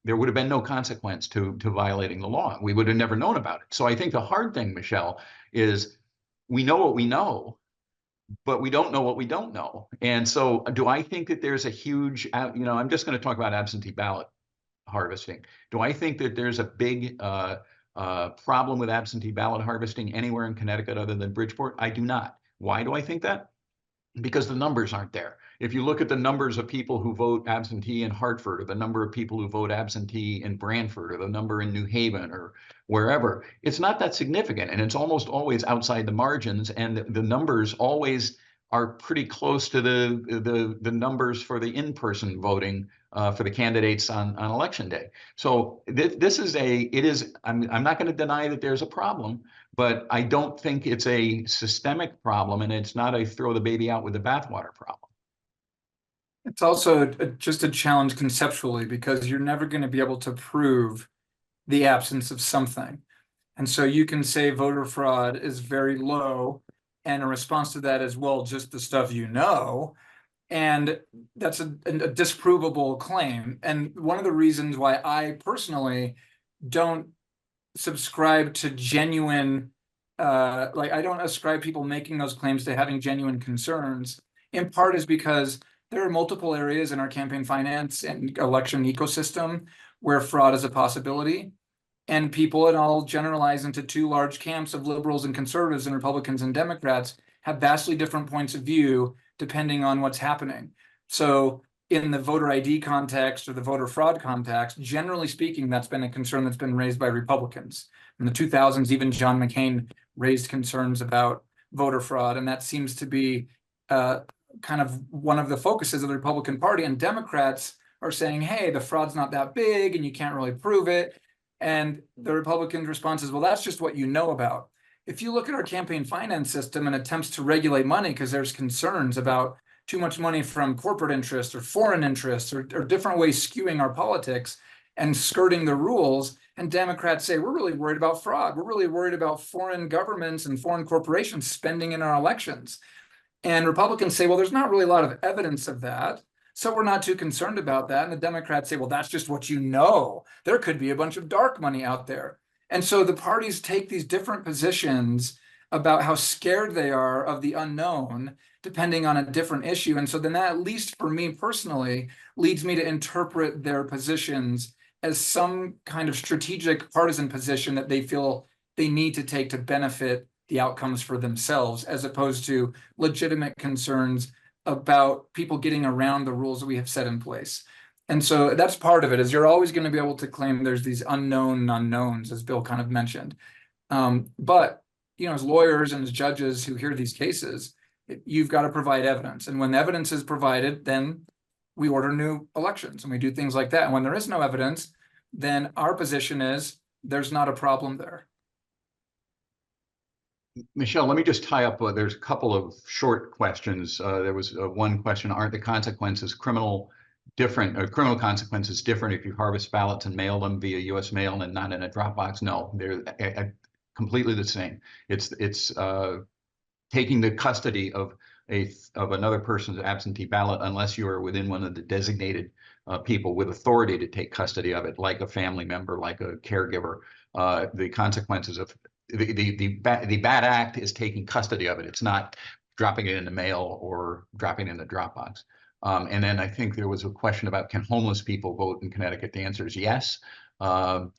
[SPEAKER 4] there would have been no consequence to violating the law. We would have never known about it. So I think the hard thing, Michelle, is we know what we know, but we don't know what we don't know. And so do I think that there's a huge, I'm just going to talk about absentee ballot harvesting. Do I think that there's a big problem with absentee ballot harvesting anywhere in Connecticut other than Bridgeport? I do not. Why do I think that? Because the numbers aren't there. If you look at the numbers of people who vote absentee in Hartford, or the number of people who vote absentee in Branford, or the number in New Haven, or wherever, it's not that significant, and it's almost always outside the margins, and the numbers always are pretty close to the numbers for the in-person voting for the candidates on election day. So this is I'm not going to deny that there's a problem, but I don't think it's a systemic problem, and it's not a throw the baby out with the bathwater problem.
[SPEAKER 2] It's also just a challenge conceptually, because you're never going to be able to prove the absence of something. And so you can say voter fraud is very low, and a response to that is, well, just the stuff you know. And that's a disprovable claim. And one of the reasons why I personally don't subscribe to genuine, I don't ascribe people making those claims to having genuine concerns, in part is because there are multiple areas in our campaign finance and election ecosystem where fraud is a possibility. And people, and I'll generalize into two large camps of liberals and conservatives and Republicans and Democrats, have vastly different points of view depending on what's happening. So in the voter ID context or the voter fraud context, generally speaking, that's been a concern that's been raised by Republicans. In the 2000s, even John McCain raised concerns about voter fraud, and that seems to be kind of one of the focuses of the Republican Party. And Democrats are saying, hey, the fraud's not that big and you can't really prove it. And the Republican response is, well, that's just what you know about. If you look at our campaign finance system and attempts to regulate money because there's concerns about too much money from corporate interests or foreign interests or different ways skewing our politics and skirting the rules, and Democrats say, we're really worried about fraud. We're really worried about foreign governments and foreign corporations spending in our elections. And Republicans say, well, there's not really a lot of evidence of that, so we're not too concerned about that. And the Democrats say, well, that's just what you know. There could be a bunch of dark money out there. And so the parties take these different positions about how scared they are of the unknown, depending on a different issue. And so then that, at least for me personally, leads me to interpret their positions as some kind of strategic partisan position that they feel they need to take to benefit the outcomes for themselves, as opposed to legitimate concerns about people getting around the rules that we have set in place. And so that's part of it, is you're always going to be able to claim there's these unknown unknowns, as Bill kind of mentioned. But, you know, as lawyers and as judges who hear these cases, you've got to provide evidence. And when evidence is provided, then we order new elections and we do things like that. And when there is no evidence, then our position is there's not a problem there.
[SPEAKER 4] Michelle, let me just tie up. There's a couple of short questions. There was one question: aren't the consequences criminal consequences different if you harvest ballots and mail them via U.S. mail and not in a drop box? No, they're completely the same. It's taking the custody of another person's absentee ballot, unless you are within one of the designated people with authority to take custody of it, like a family member, like a caregiver. The consequences of the bad act is taking custody of it. It's not dropping it in the mail or dropping it in the Dropbox. And then I think there was a question about, can homeless people vote in Connecticut? The answer is yes.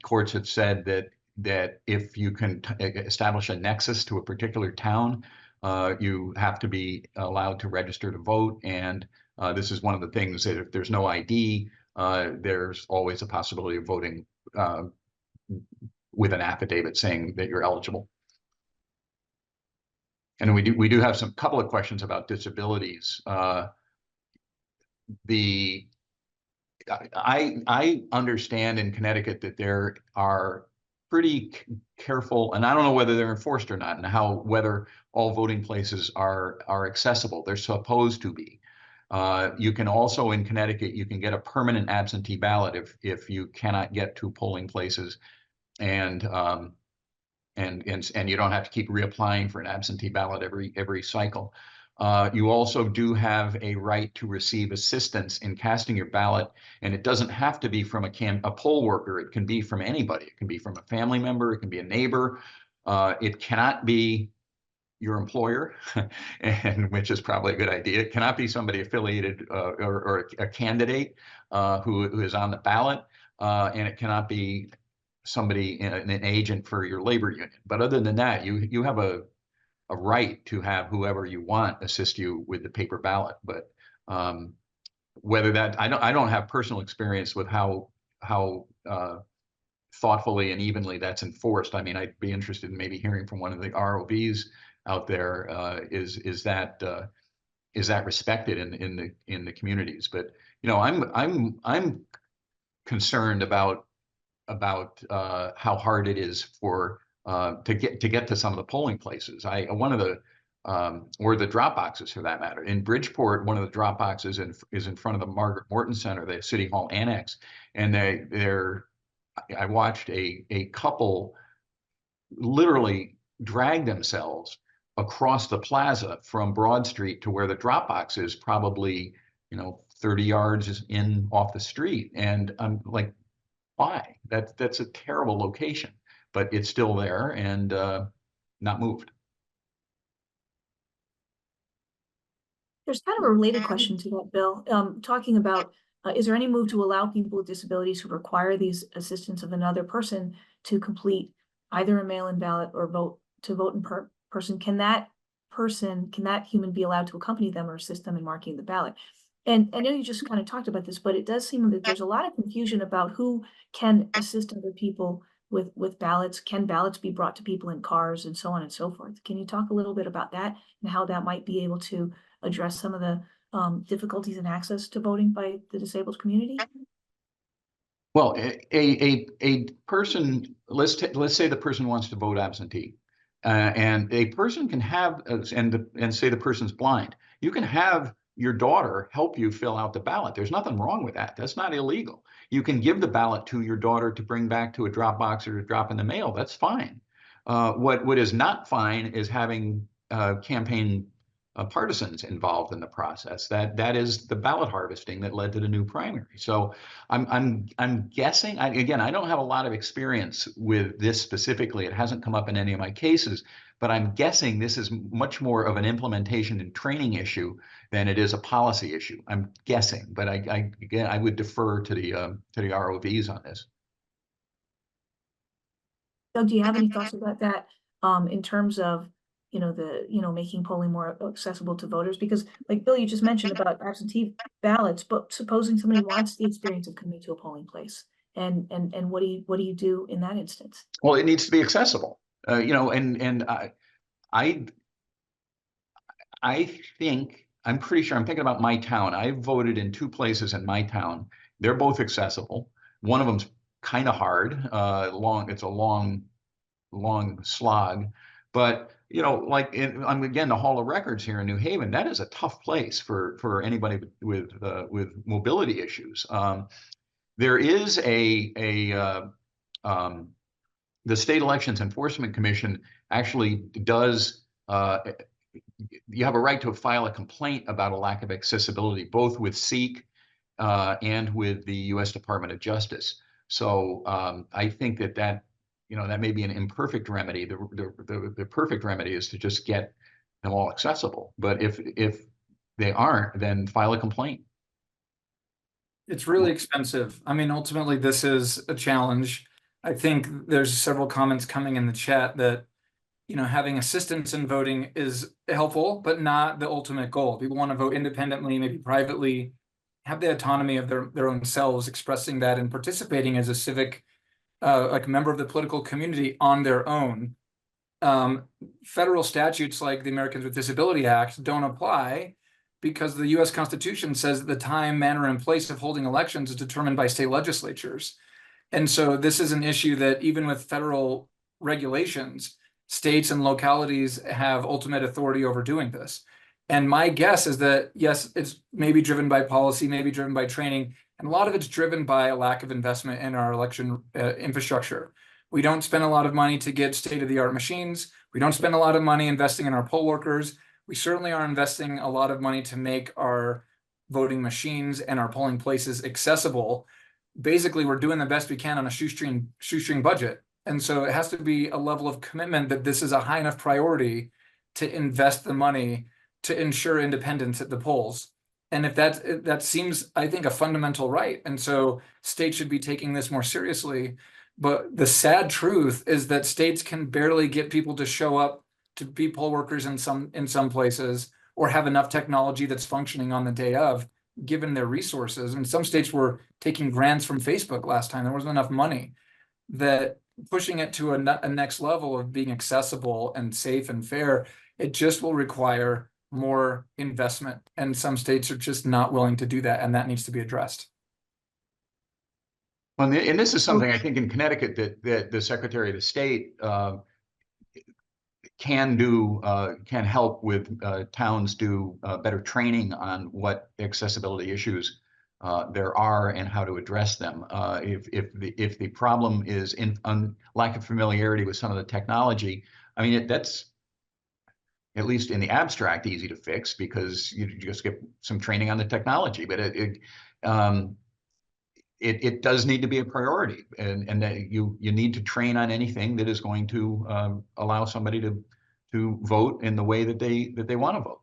[SPEAKER 4] Courts have said that if you can establish a nexus to a particular town, you have to be allowed to register to vote. And this is one of the things that if there's no ID, there's always a possibility of voting with an affidavit saying that you're eligible. And we do have some couple of questions about disabilities. I understand in Connecticut that there are pretty careful, and I don't know whether they're enforced or not, and whether all voting places are accessible. They're supposed to be. You can also, in Connecticut, you can get a permanent absentee ballot if you cannot get to polling places, and you don't have to keep reapplying for an absentee ballot every cycle. You also do have a right to receive assistance in casting your ballot, and it doesn't have to be from a poll worker. It can be from anybody. It can be from a family member. It can be a neighbor. It cannot be your employer, and which is probably a good idea. It cannot be somebody affiliated or a candidate who is on the ballot, and it cannot be somebody, an agent for your labor union. But other than that, you have a right to have whoever you want assist you with the paper ballot. But whether that, I don't have personal experience with how thoughtfully and evenly that's enforced. I mean, I'd be interested in maybe hearing from one of the ROVs out there. Is that respected in the communities? But you know, I'm concerned about how hard it is to get to some of the polling places. One of the or the drop boxes, for that matter. In Bridgeport, one of the drop boxes is in front of the Margaret Morton Center, the City Hall Annex, and I watched a couple literally drag themselves across the plaza from Broad Street to where the drop box is, probably 30 yards in off the street, and I'm like, why? That's a terrible location, but it's still there and not moved.
[SPEAKER 5] There's kind of a related question to that, Bill. Talking about, is there any move to allow people with disabilities who require these assistance of another person to complete either a mail-in ballot or vote in person? Can that person, can that human be allowed to accompany them or assist them in marking the ballot? And I know you just kind of talked about this, but it does seem that there's a lot of confusion about who can assist other people with ballots. Can ballots be brought to people in cars and so on and so forth? Can you talk a little bit about that and how that might be able to address some of the difficulties in access to voting by the disabled community?
[SPEAKER 4] Well, a person, let's say the person wants to vote absentee, and a person can have, and say the person's blind. You can have your daughter help you fill out the ballot. There's nothing wrong with that. That's not illegal. You can give the ballot to your daughter to bring back to a drop box or to drop in the mail. That's fine. What is not fine is having campaign partisans involved in the process. That is the ballot harvesting that led to the new primary. So I'm guessing. Again, I don't have a lot of experience with this specifically. It hasn't come up in any of my cases, but I'm guessing this is much more of an implementation and training issue than it is a policy issue. I'm guessing, but again, I would defer to the ROVs on this.
[SPEAKER 5] Doug, do you have any thoughts about that in terms of making polling more accessible to voters? Because like Bill, you just mentioned about absentee ballots, but supposing somebody wants the experience of coming to a polling place, and what do you do in that instance?
[SPEAKER 4] Well, it needs to be accessible. And I think, I'm pretty sure, I'm thinking about my town. I voted in 2 places in my town. They're both accessible. One of them's kind of hard, it's a long slog. But, like again, the Hall of Records here in New Haven, that is a tough place for anybody with mobility issues. There is the State Elections Enforcement Commission actually does, you have a right to file a complaint about a lack of accessibility, both with SEEK and with the U.S. Department of Justice. So I think that may be an imperfect remedy. The perfect remedy is to just get them all accessible. But if they aren't, then file a complaint.
[SPEAKER 2] It's really expensive. I mean, ultimately, this is a challenge. I think there's several comments coming in the chat that, having assistance in voting is helpful, but not the ultimate goal. People want to vote independently, maybe privately, have the autonomy of their own selves, expressing that and participating as a civic, like member of the political community on their own. Federal statutes like the Americans with Disability Act don't apply because the U.S. Constitution says that the time, manner, and place of holding elections is determined by state legislatures. And so this is an issue that even with federal regulations, states and localities have ultimate authority over doing this. And my guess is that, yes, it's maybe driven by policy, maybe driven by training, and a lot of it's driven by a lack of investment in our election infrastructure. We don't spend a lot of money to get state-of-the-art machines. We don't spend a lot of money investing in our poll workers. We certainly are investing a lot of money to make our voting machines and our polling places accessible. Basically, we're doing the best we can on a shoestring budget. And so it has to be a level of commitment that this is a high enough priority to invest the money to ensure independence at the polls. And if that seems, I think, a fundamental right. And so states should be taking this more seriously. But the sad truth is that states can barely get people to show up to be poll workers in some places, or have enough technology that's functioning on the day of, given their resources. And some states were taking grants from Facebook last time. There wasn't enough money. That pushing it to a next level of being accessible and safe and fair, it just will require more investment. And some states are just not willing to do that. And that needs to be addressed.
[SPEAKER 4] Well, and this is something I think in Connecticut that the Secretary of the State can help with towns do better training on what accessibility issues there are and how to address them. If the problem is in lack of familiarity with some of the technology, I mean, that's at least in the abstract easy to fix because you just get some training on the technology. But it does need to be a priority, and that you need to train on anything that is going to allow somebody to vote in the way that they want to vote.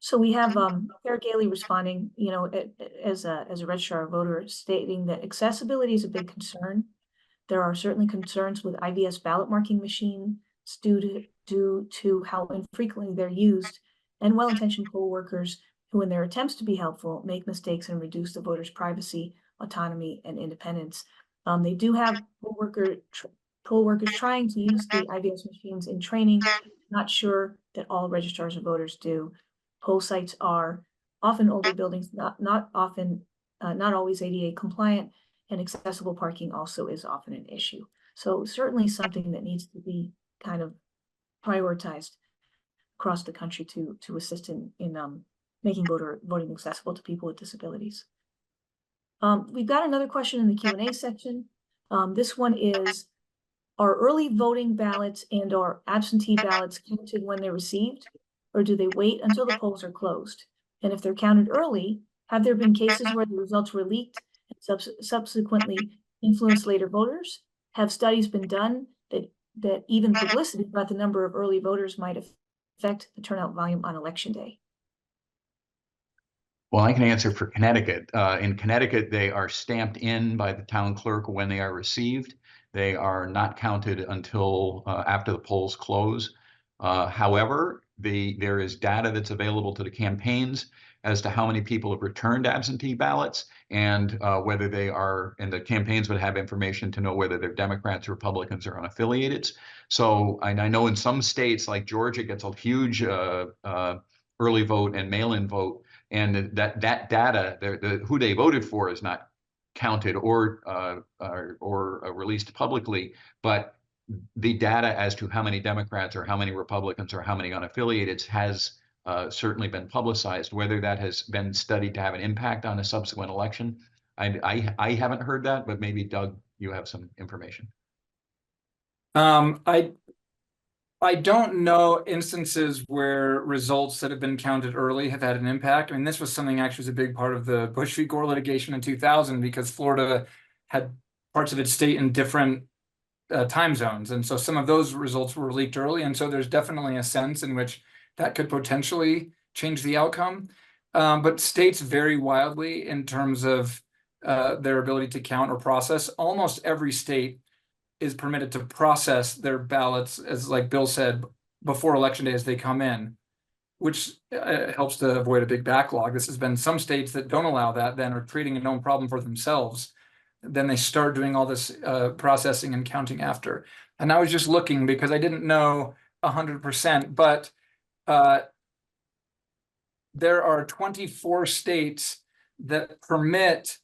[SPEAKER 5] So we have Sarah Gailey responding, as a registrar of voters, stating that accessibility is a big concern. There are certainly concerns with IVS ballot marking machines due to due to how infrequently they're used, and well-intentioned poll workers who, in their attempts to be helpful, make mistakes and reduce the voters' privacy, autonomy, and independence. They do have poll workers trying to use the IVS machines in training. Not sure that all registrars of voters do. Poll sites are often older buildings, not always ADA compliant, and accessible parking also is often an issue. So certainly something that needs to be kind of prioritized across the country to assist in making voting accessible to people with disabilities. We've got another question in the Q&A section. This one is, are early voting ballots and or absentee ballots counted when they're received, or do they wait until the polls are closed? And if they're counted early, have there been cases where the results were leaked and subsequently influenced later voters? Have studies been done that even publicity about the number of early voters might affect the turnout volume on election day?
[SPEAKER 4] Well, I can answer for Connecticut. In Connecticut, they are stamped in by the town clerk when they are received. They are not counted until after the polls close. However, there is data that's available to the campaigns as to how many people have returned absentee ballots and whether they are, and the campaigns would have information to know whether they're Democrats, Republicans, or unaffiliated. So I know in some states like Georgia gets a huge early vote and mail-in vote, and that data, who they voted for, is not counted or released publicly, but the data as to how many Democrats or how many Republicans or how many unaffiliated has certainly been publicized. Whether that has been studied to have an impact on a subsequent election, I haven't heard that, but maybe Doug, you have some information.
[SPEAKER 2] I don't know instances where results that have been counted early have had an impact. I mean, this was something actually was a big part of the Bush v. Gore litigation in 2000 because Florida had parts of its state in different time zones. And so some of those results were leaked early. And so there's definitely a sense in which that could potentially change the outcome. But states vary wildly in terms of their ability to count or process. Almost every state is permitted to process their ballots, as like Bill said, before election day as they come in, which helps to avoid a big backlog. This has been some states that don't allow that, then are creating a known problem for themselves. Then they start doing all this processing and counting after. And I was just looking because I didn't know 100%, but there are 24 states that permit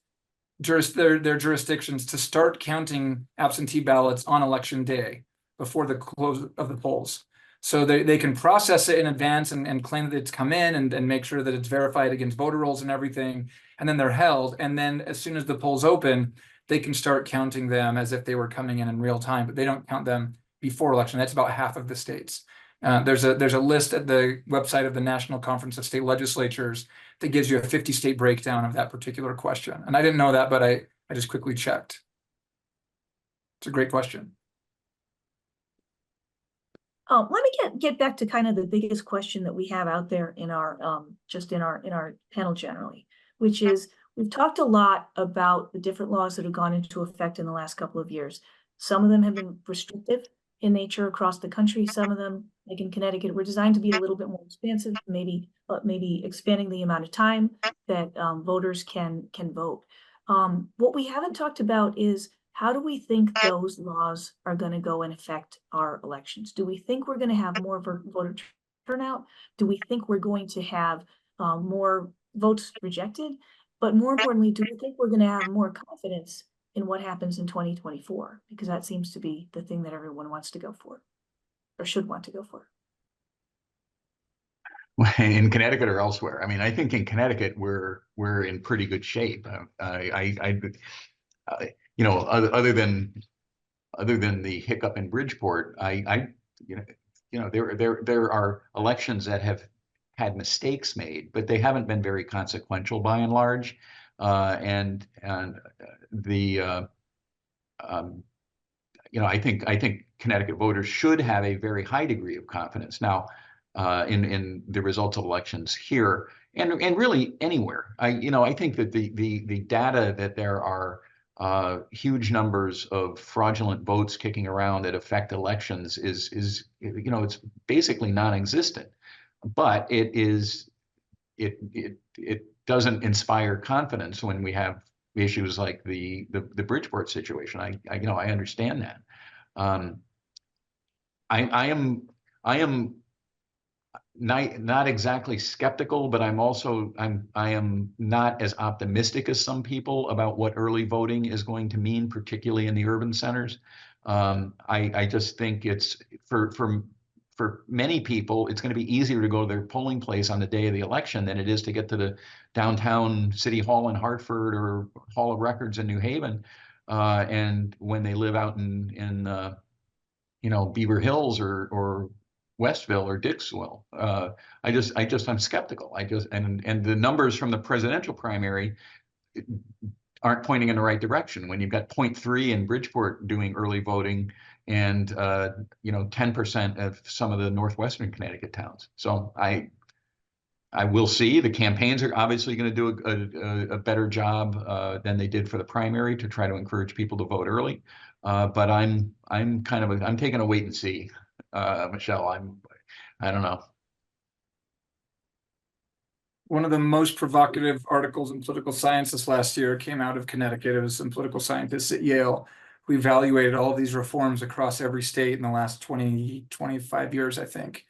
[SPEAKER 2] their jurisdictions to start counting absentee ballots on election day before the close of the polls. So they can process it in advance and claim that it's come in and make sure that it's verified against voter rolls and everything. And then they're held. And then as soon as the polls open, they can start counting them as if they were coming in real time, but they don't count them before election. That's about half of the states. There's a list at the website of the National Conference of State Legislatures that gives you a 50-state breakdown of that particular question. And I didn't know that, but I just quickly checked. It's a great question.
[SPEAKER 5] Let me get back to kind of the biggest question that we have out there in our in our panel generally, which is, we've talked a lot about the different laws that have gone into effect in the last couple of years. Some of them have been restrictive in nature across the country. Some of them, like in Connecticut, were designed to be a little bit more expansive, maybe expanding the amount of time that voters can vote. What we haven't talked about is, how do we think those laws are going to go and affect our elections? Do we think we're going to have more voter turnout? Do we think we're going to have more votes rejected? But more importantly, do we think we're going to have more confidence in what happens in 2024? Because that seems to be the thing that everyone wants to go for, or should want to go for.
[SPEAKER 4] In Connecticut or elsewhere? I mean, I think in Connecticut we're in pretty good shape. You know, other than the hiccup in Bridgeport, there are elections that have had mistakes made, but they haven't been very consequential by and large. I think Connecticut voters should have a very high degree of confidence now in the results of elections here and really anywhere. I think that the data that there are huge numbers of fraudulent votes kicking around that affect elections is it's basically non-existent. But it doesn't inspire confidence when we have issues like the Bridgeport situation. I understand that. I am not exactly skeptical, but I am not as optimistic as some people about what early voting is going to mean, particularly in the urban centers. I just think it's for many people, it's going to be easier to go to their polling place on the day of the election than it is to get to the downtown City Hall in Hartford or Hall of Records in New Haven. And when they live out in Beaver Hills or Westville or Dixwell, I'm skeptical. And the numbers from the presidential primary aren't pointing in the right direction. When you've got 0.3 in Bridgeport doing early voting, and 10% of some of the northwestern Connecticut towns. So I will see. The campaigns are obviously going to do a better job than they did for the primary to try to encourage people to vote early. But I'm taking a wait and see, Michelle. I don't know.
[SPEAKER 2] One of the most provocative articles in political science this last year came out of Connecticut. It was some political scientists at Yale who evaluated all of these reforms across every state in the last 25 years, I think.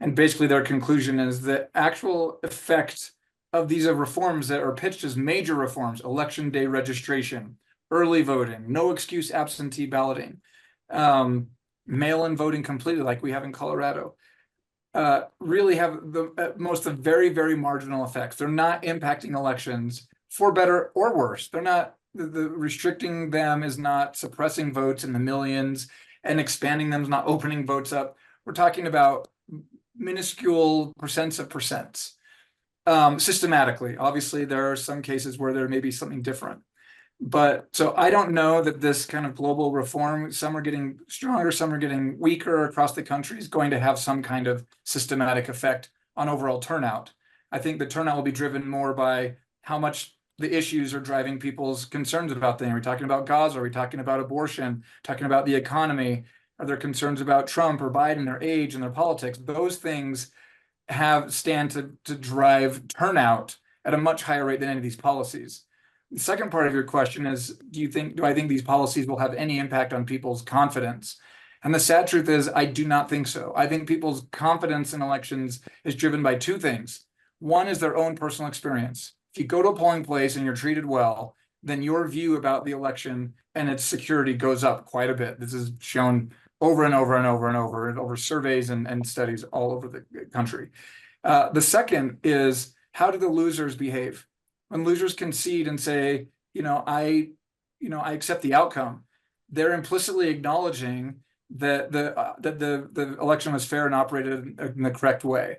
[SPEAKER 2] And basically their conclusion is the actual effect of these reforms that are pitched as major reforms, election day registration, early voting, no excuse absentee balloting, mail-in voting completely like we have in Colorado, really have the very, very marginal effects. They're not impacting elections for better or worse. They're not, the restricting them is not suppressing votes in the millions, and expanding them is not opening votes up. We're talking about minuscule percents of percents systematically. Obviously, there are some cases where there may be something different. But so I don't know that this kind of global reform, some are getting stronger, some are getting weaker across the country, is going to have some kind of systematic effect on overall turnout. I think the turnout will be driven more by how much the issues are driving people's concerns about things. Are we talking about Gaza? Are we talking about abortion? Talking about the economy? Are there concerns about Trump or Biden, their age and their politics? Those things stand to drive turnout at a much higher rate than any of these policies. The second part of your question is, do I think these policies will have any impact on people's confidence? And the sad truth is, I do not think so. I think people's confidence in elections is driven by two things. One is their own personal experience. If you go to a polling place and you're treated well, then your view about the election and its security goes up quite a bit. This is shown over and over and over and over surveys and studies all over the country. The second is, how do the losers behave? When losers concede and say, I accept the outcome, they're implicitly acknowledging that the election was fair and operated in the correct way.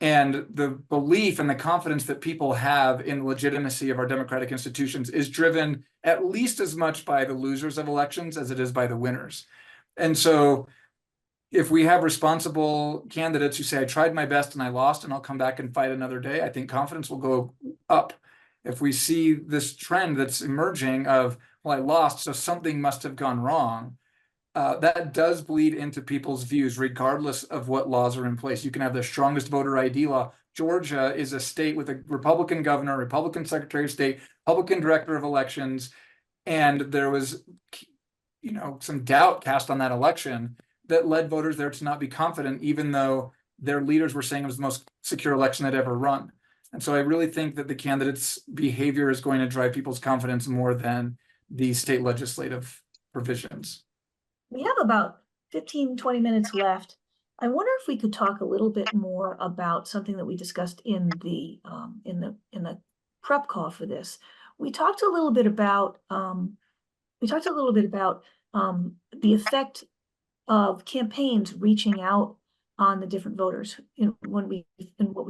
[SPEAKER 2] And the belief and the confidence that people have in the legitimacy of our democratic institutions is driven at least as much by the losers of elections as it is by the winners. And so if we have responsible candidates who say, I tried my best and I lost and I'll come back and fight another day, I think confidence will go up. If we see this trend that's emerging of, well, I lost, so something must have gone wrong, that does bleed into people's views, regardless of what laws are in place. You can have the strongest voter ID law. Georgia is a state with a Republican governor, Republican Secretary of State, Republican Director of Elections, and there was, some doubt cast on that election that led voters there to not be confident, even though their leaders were saying it was the most secure election they'd ever run. And so I really think that the candidates' behavior is going to drive people's confidence more than the state legislative provisions.
[SPEAKER 5] We have about 15, 20 minutes left. I wonder if we could talk a little bit more about something that we discussed in the prep call for this. We talked a little bit about the effect of campaigns reaching out on the different voters. What we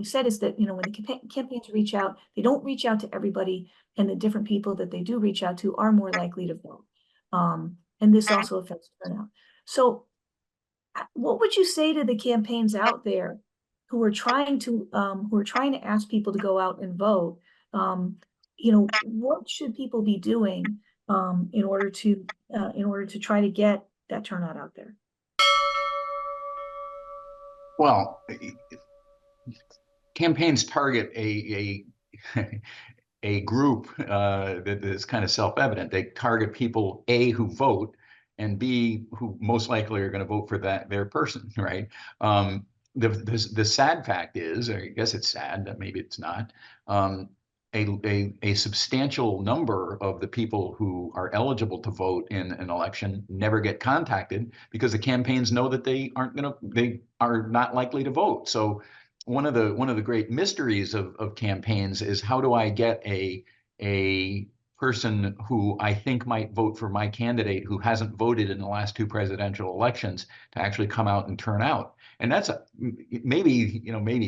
[SPEAKER 5] said is that, when the campaigns reach out, they don't reach out to everybody, and the different people that they do reach out to are more likely to vote. And this also affects turnout. So what would you say to the campaigns out there who are trying to ask people to go out and vote? What should people be doing in order to try to get that turnout out there?
[SPEAKER 4] Well, campaigns target a a group that is kind of self-evident. They target people, A, who vote, and B, who most likely are going to vote for their person, right? The sad fact is, or I guess it's sad, maybe it's not, a substantial number of the people who are eligible to vote in an election never get contacted because the campaigns know that they are not likely to vote. So one of the great mysteries of campaigns is, how do I get a person who I think might vote for my candidate who hasn't voted in the last 2 presidential elections to actually come out and turn out? And that's maybe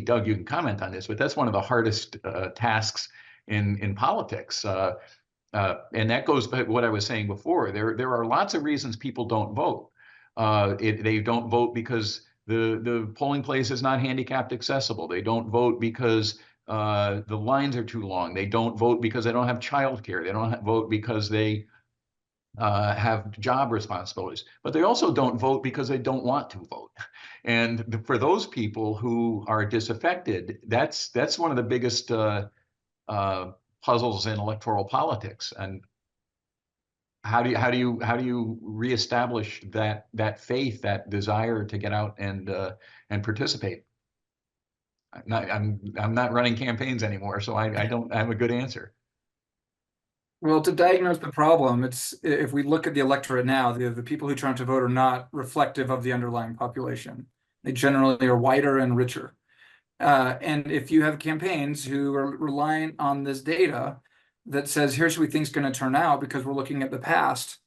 [SPEAKER 4] Doug, you can comment on this, but that's one of the hardest tasks in politics. And that goes back to what I was saying before. There are lots of reasons people don't vote. They don't vote because the polling place is not handicapped accessible. They don't vote because the lines are too long. They don't vote because they don't have childcare. They don't vote because they have job responsibilities. But they also don't vote because they don't want to vote. And for those people who are disaffected, that's one of the biggest puzzles in electoral politics. And how do you reestablish that faith, that desire to get out and participate? I'm not running campaigns anymore, so I don't have a good answer.
[SPEAKER 2] Well, to diagnose the problem, it's, if we look at the electorate now, the people who turn out to vote are not reflective of the underlying population. They generally are whiter and richer. And if you have campaigns who are relying on this data that says, here's who we think is going to turn out because we're looking at the past.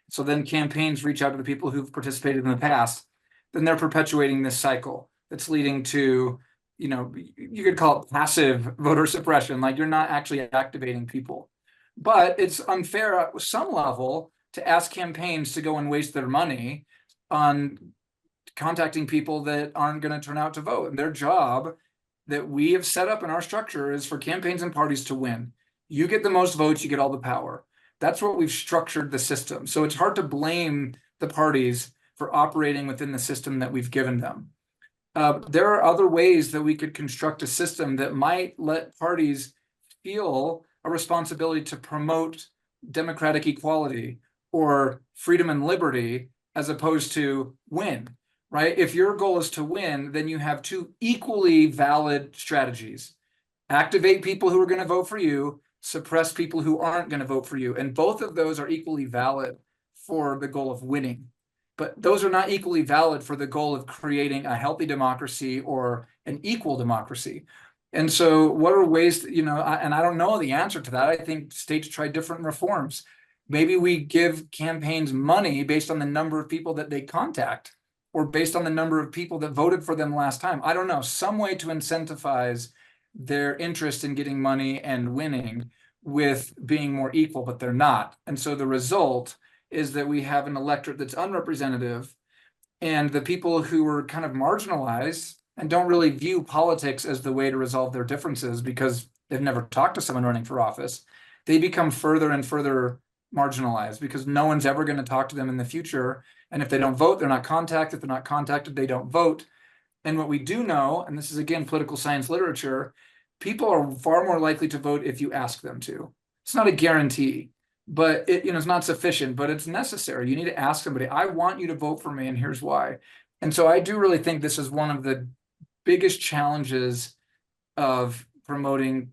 [SPEAKER 2] So then campaigns reach out to the people who've participated in the past. Then they're perpetuating this cycle that's leading to, you could call it passive voter suppression. Like, you're not actually activating people. But it's unfair at some level to ask campaigns to go and waste their money on contacting people that aren't going to turn out to vote. And their job that we have set up in our structure is for campaigns and parties to win. You get the most votes, you get all the power. That's what we've structured the system. So it's hard to blame the parties for operating within the system that we've given them. There are other ways that we could construct a system that might let parties feel a responsibility to promote democratic equality or freedom and liberty as opposed to win, right? If your goal is to win, then you have 2 equally valid strategies. Activate people who are going to vote for you, suppress people who aren't going to vote for you. And both of those are equally valid for the goal of winning. But those are not equally valid for the goal of creating a healthy democracy or an equal democracy. And so what are ways, and I don't know the answer to that. I think states try different reforms. Maybe we give campaigns money based on the number of people that they contact or based on the number of people that voted for them last time. I don't know, some way to incentivize their interest in getting money and winning with being more equal, but they're not. And so the result is that we have an electorate that's unrepresentative, and the people who are kind of marginalized and don't really view politics as the way to resolve their differences because they've never talked to someone running for office, they become further and further marginalized because no one's ever going to talk to them in the future. And if they don't vote, they're not contacted. If they're not contacted, they don't vote. And what we do know, and this is again political science literature, people are far more likely to vote if you ask them to. It's not a guarantee, but it's not sufficient, but it's necessary. You need to ask somebody, I want you to vote for me, and here's why. And so I do really think this is one of the biggest challenges of promoting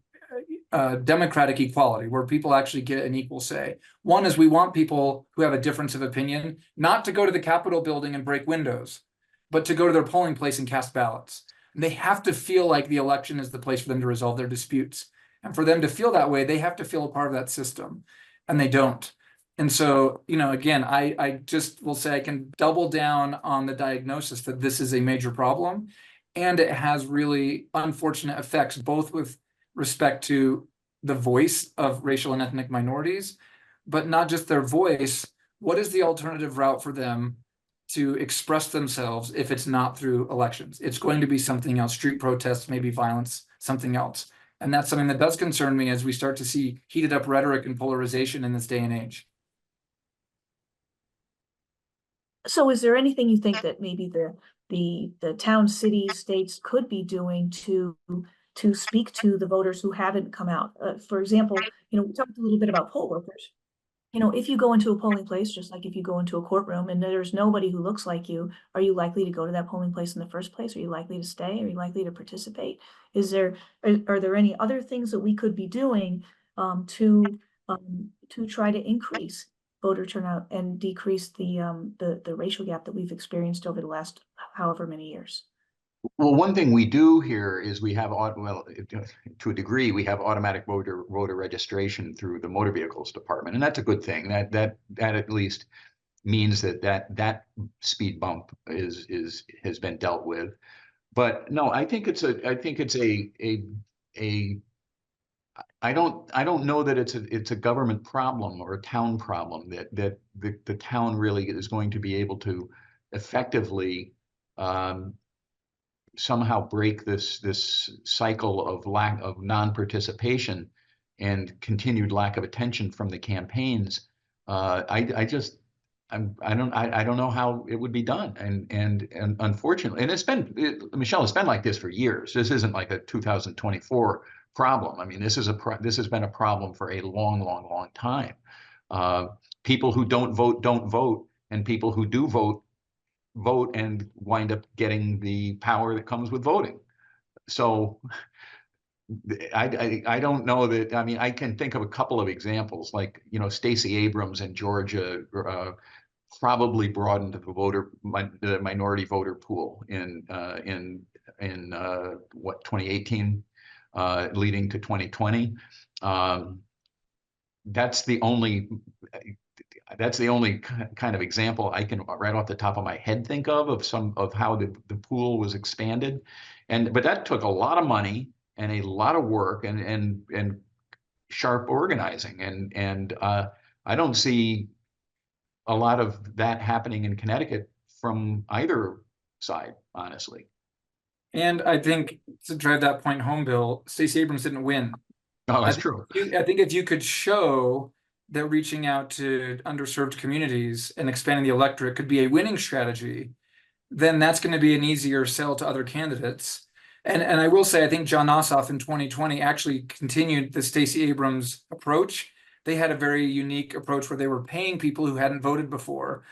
[SPEAKER 2] democratic equality, where people actually get an equal say. One is we want people who have a difference of opinion not to go to the Capitol building and break windows, but to go to their polling place and cast ballots. And they have to feel like the election is the place for them to resolve their disputes. And for them to feel that way, they have to feel a part of that system, and they don't. And so, again, I just will say I can double down on the diagnosis that this is a major problem, and it has really unfortunate effects, both with respect to the voice of racial and ethnic minorities, but not just their voice. What is the alternative route for them to express themselves if it's not through elections? It's going to be something else, street protests, maybe violence, something else. And that's something that does concern me as we start to see heated up rhetoric and polarization in this day and age.
[SPEAKER 5] So is there anything you think that maybe the towns, cities, states could be doing to speak to the voters who haven't come out? For example, we talked a little bit about poll workers. If you go into a polling place, just like if you go into a courtroom and there's nobody who looks like you, are you likely to go to that polling place in the first place? Are you likely to stay? Are you likely to participate? Are there any other things that we could be doing to try to increase voter turnout and decrease the racial gap that we've experienced over the last however many years?
[SPEAKER 4] Well, one thing we do here is we have, well, to a degree, we have automatic voter registration through the motor vehicles department, and that's a good thing. That at least means that speed bump has been dealt with. But no, I think it's I don't know that it's a government problem or a town problem that the town really is going to be able to effectively somehow break this cycle of lack of non-participation and continued lack of attention from the campaigns. I don't know how it would be done, and unfortunately, and Michelle, it's been like this for years. This isn't like a 2024 problem. I mean, this has been a problem for a long time. People who don't vote, and people who do vote and wind up getting the power that comes with voting. So I don't know that. I mean, I can think of a couple of examples, like Stacey Abrams in Georgia probably broadened the minority voter pool in 2018, leading to 2020. That's the only kind of example I can right off the top of my head think of how the pool was expanded. But that took a lot of money and a lot of work and sharp organizing. And I don't see a lot of that happening in Connecticut from either side, honestly.
[SPEAKER 2] And I think to drive that point home, Bill, Stacey Abrams didn't win.
[SPEAKER 4] Oh, that's true.
[SPEAKER 2] I think if you could show that reaching out to underserved communities and expanding the electorate could be a winning strategy, then that's going to be an easier sell to other candidates. And I will say, I think John Ossoff in 2020 actually continued the Stacey Abrams approach. They had a very unique approach where they were paying people who hadn't voted before.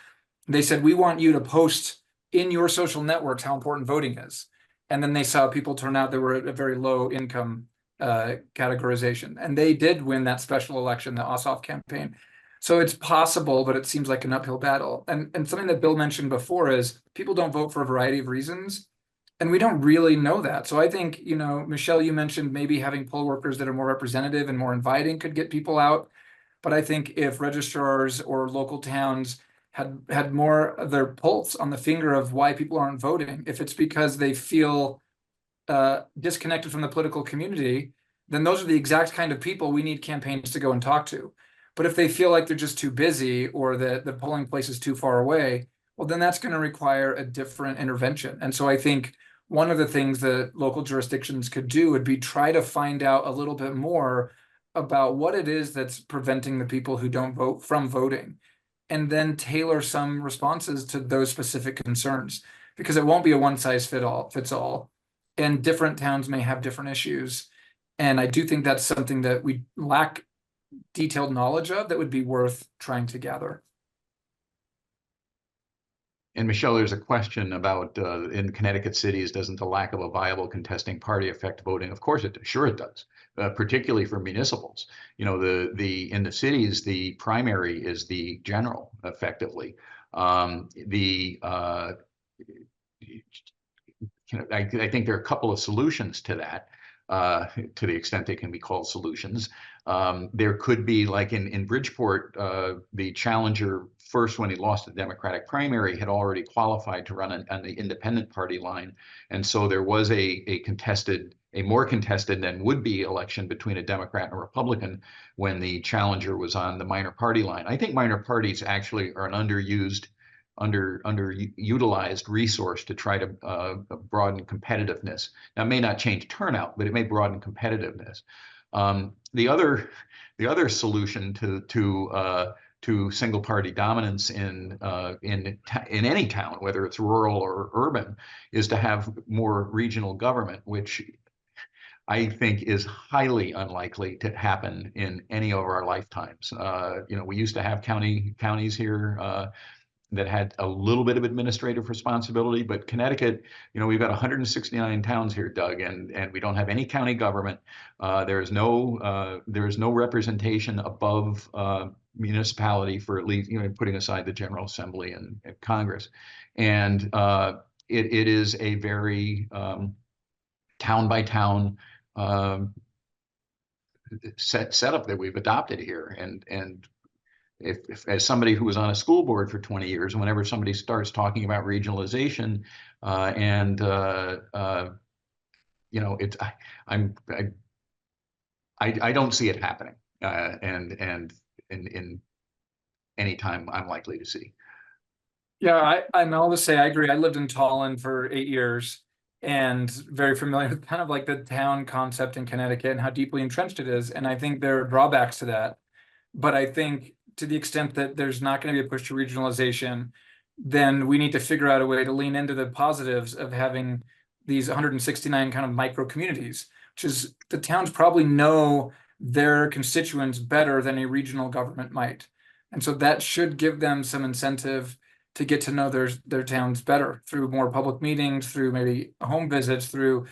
[SPEAKER 2] They said, we want you to post in your social networks how important voting is. And then they saw people turn out that were at a very low income categorization. And they did win that special election, the Ossoff campaign. So it's possible, but it seems like an uphill battle. And something that Bill mentioned before is people don't vote for a variety of reasons. And we don't really know that. So I think, Michelle, you mentioned maybe having poll workers that are more representative and more inviting could get people out. But I think if registrars or local towns had more of their pulse on the finger of why people aren't voting, if it's because they feel disconnected from the political community, then those are the exact kind of people we need campaigns to go and talk to. But if they feel like they're just too busy or that the polling place is too far away, well, then that's going to require a different intervention. And so I think one of the things that local jurisdictions could do would be try to find out a little bit more about what it is that's preventing the people who don't vote from voting, and then tailor some responses to those specific concerns, because it won't be a one size fits all, and different towns may have different issues. And I do think that's something that we lack detailed knowledge of that would be worth trying to gather.
[SPEAKER 4] And Michelle, there's a question about in Connecticut cities, doesn't the lack of a viable contesting party affect voting? Of course it does. Sure it does, particularly for municipals. In the cities, the primary is the general, effectively. I think there are a couple of solutions to that, to the extent they can be called solutions. There could be, like in Bridgeport, the challenger first, when he lost the Democratic primary, had already qualified to run on the independent party line. And so there was a more contested than would-be election between a Democrat and a Republican when the challenger was on the minor party line. I think minor parties actually are an underutilized resource to try to broaden competitiveness. Now, it may not change turnout, but it may broaden competitiveness. The other solution to to single party dominance in any town, whether it's rural or urban, is to have more regional government, which I think is highly unlikely to happen in any of our lifetimes. We used to have counties here that had a little bit of administrative responsibility, but Connecticut, we've got 169 towns here, Doug, and we don't have any county government. There is no representation above municipality for at least, putting aside the General Assembly and Congress, and it is a very town by town setup that we've adopted here, and if as somebody who was on a school board for 20 years, whenever somebody starts talking about regionalization, I don't see it happening, and in any time I'm likely to see.
[SPEAKER 2] Yeah, and I'll just say I agree. I lived in Tallinn for 8 years and very familiar with kind of like the town concept in Connecticut and how deeply entrenched it is. And I think there are drawbacks to that. But I think to the extent that there's not going to be a push to regionalization, then we need to figure out a way to lean into the positives of having these 169 kind of micro communities, which is the towns probably know their constituents better than a regional government might. And so that should give them some incentive to get to know their towns better through more public meetings, through maybe home visits, through,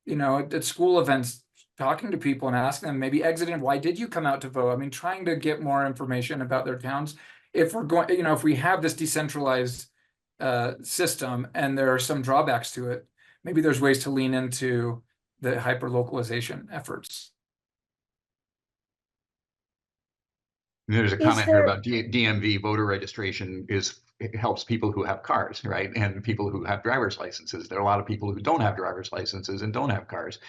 [SPEAKER 2] at school events, talking to people and asking them, maybe exiting, why did you come out to vote? I mean, trying to get more information about their towns. If we're going, if we have this decentralized system and there are some drawbacks to it, maybe there's ways to lean into the hyper-localization efforts.
[SPEAKER 4] There's a comment here about DMV voter registration it helps people who have cars, right? And people who have driver's licenses. There are a lot of people who don't have driver's licenses and don't have cars.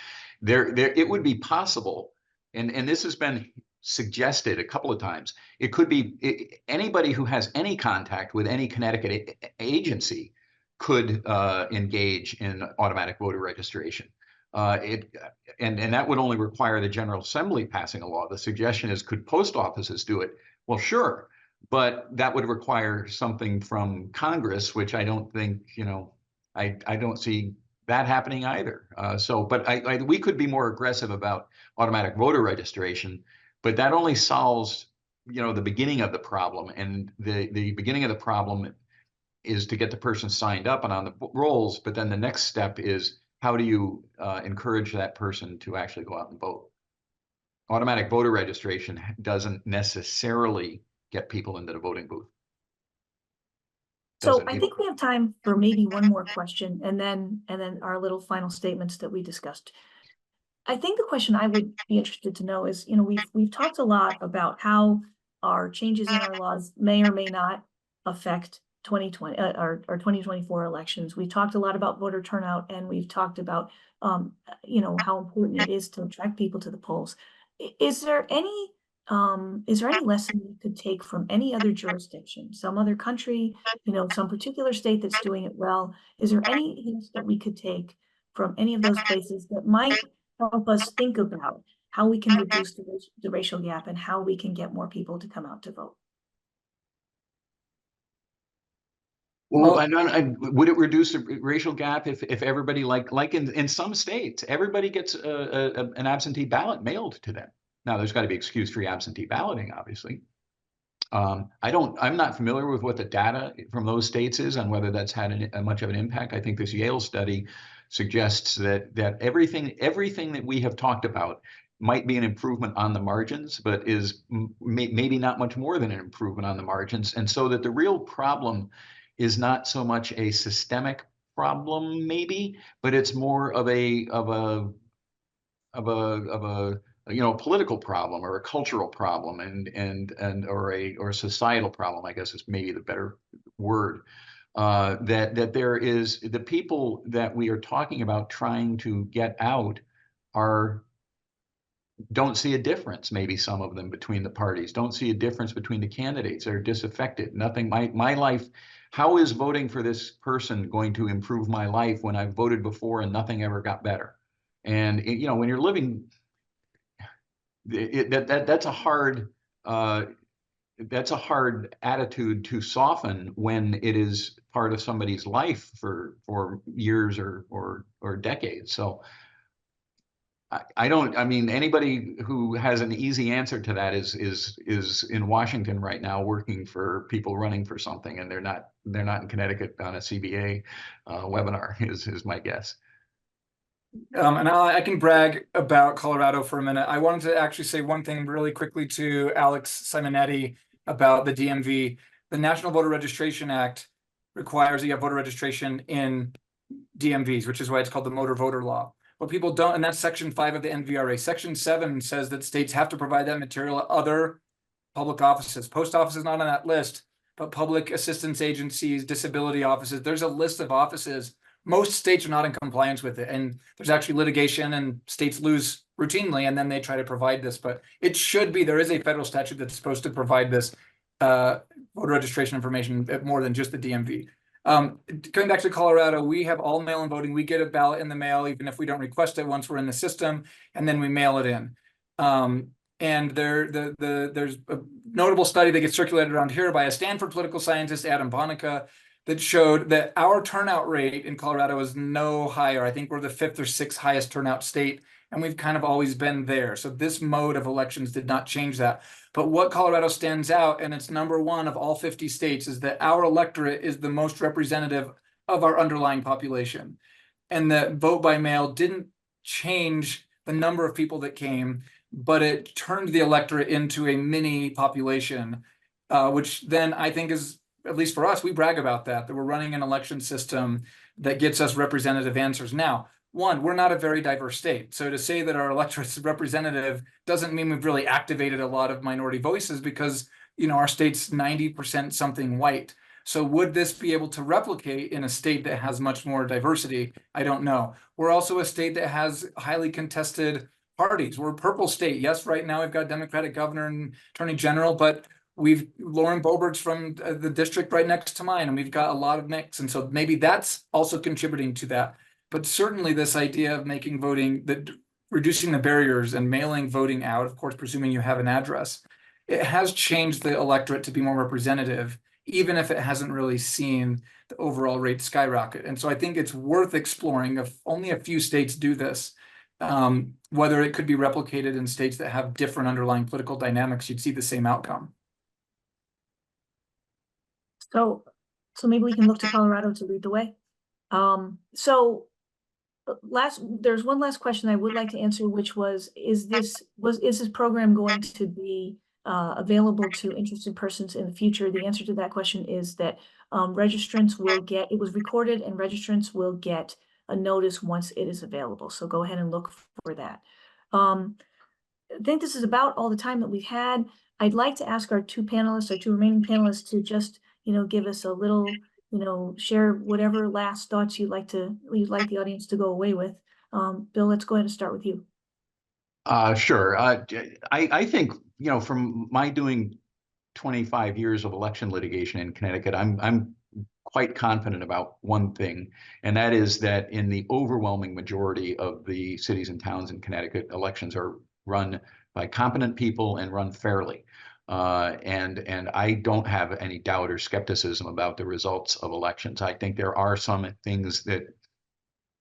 [SPEAKER 4] It would be possible, and this has been suggested a couple of times. It could be anybody who has any contact with any Connecticut agency could engage in automatic voter registration. And that would only require the General Assembly passing a law. The suggestion is, could post offices do it? Well, sure, but that would require something from Congress, which I don't think, I don't see that happening either. But we could be more aggressive about automatic voter registration, but that only solves, the beginning of the problem. And the beginning of the problem is to get the person signed up and on the rolls. But then the next step is, how do you encourage that person to actually go out and vote? Automatic voter registration doesn't necessarily get people into the voting booth.
[SPEAKER 5] So I think we have time for maybe one more question, and then our little final statements that we discussed. I think the question I would be interested to know is, we've talked a lot about how our changes in our laws may or may not affect 2020 our 2024 elections. We talked a lot about voter turnout, and we've talked about how important it is to attract people to the polls. Is there any lesson you could take from any other jurisdiction, some other country, some particular state that's doing it well? Is there any hints that we could take from any of those places that might help us think about how we can reduce the racial gap and how we can get more people to come out to vote?
[SPEAKER 4] Well, would it reduce the racial gap if everybody, like in some states, everybody gets an absentee ballot mailed to them? Now, there's got to be excuse-free absentee balloting, obviously. I'm not familiar with what the data from those states is on whether that's had much of an impact. I think this Yale study suggests that everything that we have talked about might be an improvement on the margins, but is maybe not much more than an improvement on the margins. And so that the real problem is not so much a systemic problem, maybe, but it's more of a political problem or a cultural problem or a societal problem, I guess is maybe the better word. That there is the people that we are talking about trying to get out don't see a difference, maybe some of them, between the parties, don't see a difference between the candidates. They're disaffected. Nothing, my life, how is voting for this person going to improve my life when I've voted before and nothing ever got better? And when you're living, that's a hard that's a hard attitude to soften when it is part of somebody's life for years or decades. So I mean, anybody who has an easy answer to that is in Washington right now working for people running for something, and they're not in Connecticut on a CBA webinar is my guess.
[SPEAKER 2] And I can brag about Colorado for a minute. I wanted to actually say one thing really quickly to Alex Simonetti about the DMV. The National Voter Registration Act requires that you have voter registration in DMVs, which is why it's called the Motor Voter Law. What people don't, and that's Section 5 of the NVRA. Section 7 says that states have to provide that material at other public offices. Post office is not on that list, but public assistance agencies, disability offices, there's a list of offices. Most states are not in compliance with it, and there's actually litigation, and states lose routinely, and then they try to provide this. But it should be, there is a federal statute that's supposed to provide this voter registration information at more than just the DMV. Going back to Colorado, we have all mail-in voting. We get a ballot in the mail, even if we don't request it once we're in the system, and then we mail it in. And there's a notable study that gets circulated around here by a Stanford political scientist, Adam Bonica, that showed that our turnout rate in Colorado is no higher. I think we're the 5th or 6th highest turnout state, and we've kind of always been there. So this mode of elections did not change that. But what Colorado stands out, and it's #1 of all 50 states, is that our electorate is the most representative of our underlying population. And that vote by mail didn't change the number of people that came, but it turned the electorate into a mini population, which then I think is, at least for us, we brag about that we're running an election system that gets us representative answers. Now, one, we're not a very diverse state. So to say that our electorate's representative doesn't mean we've really activated a lot of minority voices, because, you know, our state's 90% something white. So would this be able to replicate in a state that has much more diversity? I don't know. We're also a state that has highly contested parties. We're a purple state. Yes, right now we've got Democratic governor and attorney general, but we've Lauren Boebert's from the district right next to mine, and we've got a lot of mix. And so maybe that's also contributing to that. But certainly this idea of making voting, reducing the barriers and mailing voting out, of course, presuming you have an address, it has changed the electorate to be more representative, even if it hasn't really seen the overall rate skyrocket. And so I think it's worth exploring. If only a few states do this, whether it could be replicated in states that have different underlying political dynamics, you'd see the same outcome.
[SPEAKER 5] So maybe we can look to Colorado to lead the way. There's one last question I would like to answer, which was this program going to be available to interested persons in the future? The answer to that question is that registrants will get, it was recorded, and registrants will get a notice once it is available. So go ahead and look for that. I think this is about all the time that we've had. I'd like to ask our two remaining panelists to just, give us a little, share whatever last thoughts you'd like the audience to go away with. Bill, let's go ahead and start with you.
[SPEAKER 4] Sure. I think, from my doing 25 years of election litigation in Connecticut, I'm quite confident about one thing, and that is that in the overwhelming majority of the cities and towns in Connecticut, elections are run by competent people and run fairly. And I don't have any doubt or skepticism about the results of elections. I think there are some things that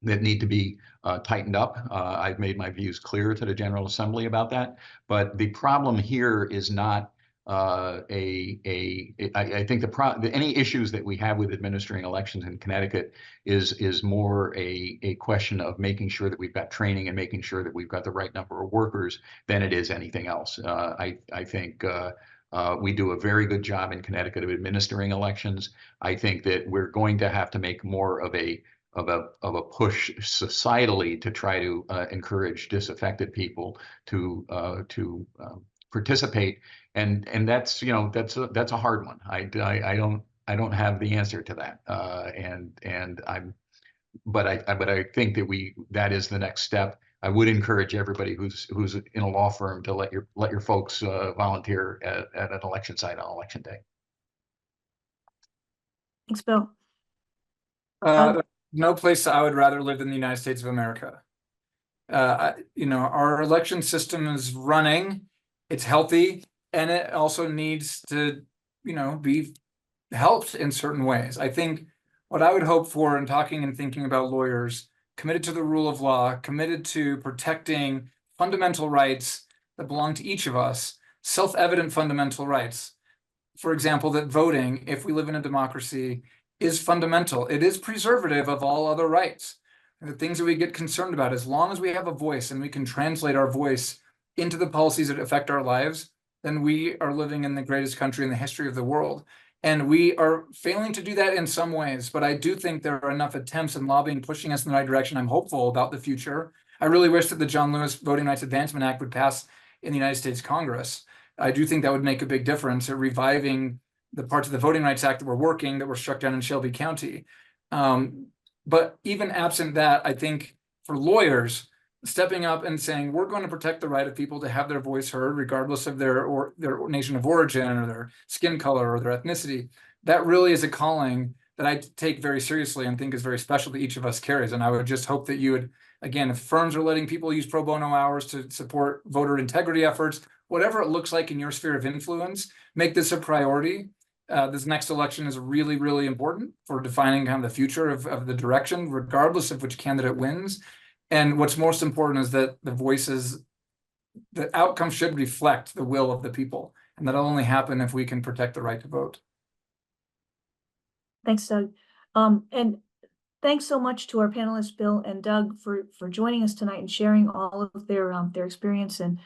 [SPEAKER 4] need to be tightened up. I've made my views clear to the General Assembly about that. But the problem here is not I think any issues that we have with administering elections in Connecticut is more a question of making sure that we've got training and making sure that we've got the right number of workers than it is anything else. I think we do a very good job in Connecticut of administering elections. I think that we're going to have to make more of a push societally to try to encourage disaffected people to participate, and that's that's a hard one. I don't have the answer to that, but I think that is the next step. I would encourage everybody who's in a law firm to let your folks volunteer at an election site on election day.
[SPEAKER 5] Thanks, Bill.
[SPEAKER 2] No place I would rather live than the United States of America. Our election system is running. It's healthy. and it also needs to, you know, be helped in certain ways. I think what I would hope for in talking and thinking about lawyers committed to the rule of law, committed to protecting fundamental rights that belong to each of us, self-evident fundamental rights. For example, that voting, if we live in a democracy, is fundamental. It is preservative of all other rights. And the things that we get concerned about, as long as we have a voice and we can translate our voice into the policies that affect our lives, then we are living in the greatest country in the history of the world. And we are failing to do that in some ways, but I do think there are enough attempts and lobbying pushing us in the right direction. I'm hopeful about the future. I really wish that the John Lewis Voting Rights Advancement Act would pass in the United States Congress. I do think that would make a big difference at reviving the parts of the Voting Rights Act that were struck down in Shelby County. But even absent that, I think for lawyers, stepping up and saying, we're going to protect the right of people to have their voice heard, regardless of their nation of origin or their skin color or their ethnicity, that really is a calling that I take very seriously and think is very special that each of us carries. And I would just hope that you would, again, if firms are letting people use pro bono hours to support voter integrity efforts, whatever it looks like in your sphere of influence, make this a priority. This next election is really, really important for defining kind of the future of the direction, regardless of which candidate wins. And what's most important is that the outcome should reflect the will of the people. And that'll only happen if we can protect the right to vote.
[SPEAKER 5] Thanks, Doug. And thanks so much to our panelists, Bill and Doug, for joining us tonight and sharing all of their experience and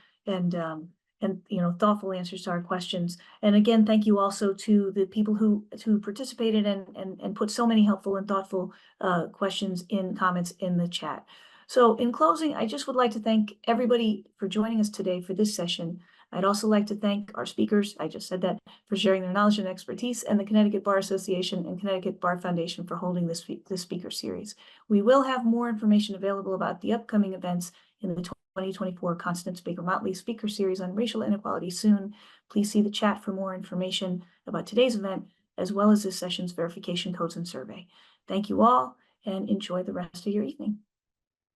[SPEAKER 5] thoughtful answers to our questions. And again, thank you also to the people who participated and put so many helpful and thoughtful questions in comments in the chat. So in closing, I just would like to thank everybody for joining us today for this session. I'd also like to thank our speakers, I just said that, for sharing their knowledge and expertise, and the Connecticut Bar Association and Connecticut Bar Foundation for holding this speaker series. We will have more information available about the upcoming events in the 2024 Constance Baker Motley Speaker Series on racial inequality soon. Please see the chat for more information about today's event, as well as this session's verification codes and survey. Thank you all, and enjoy the rest of your evening.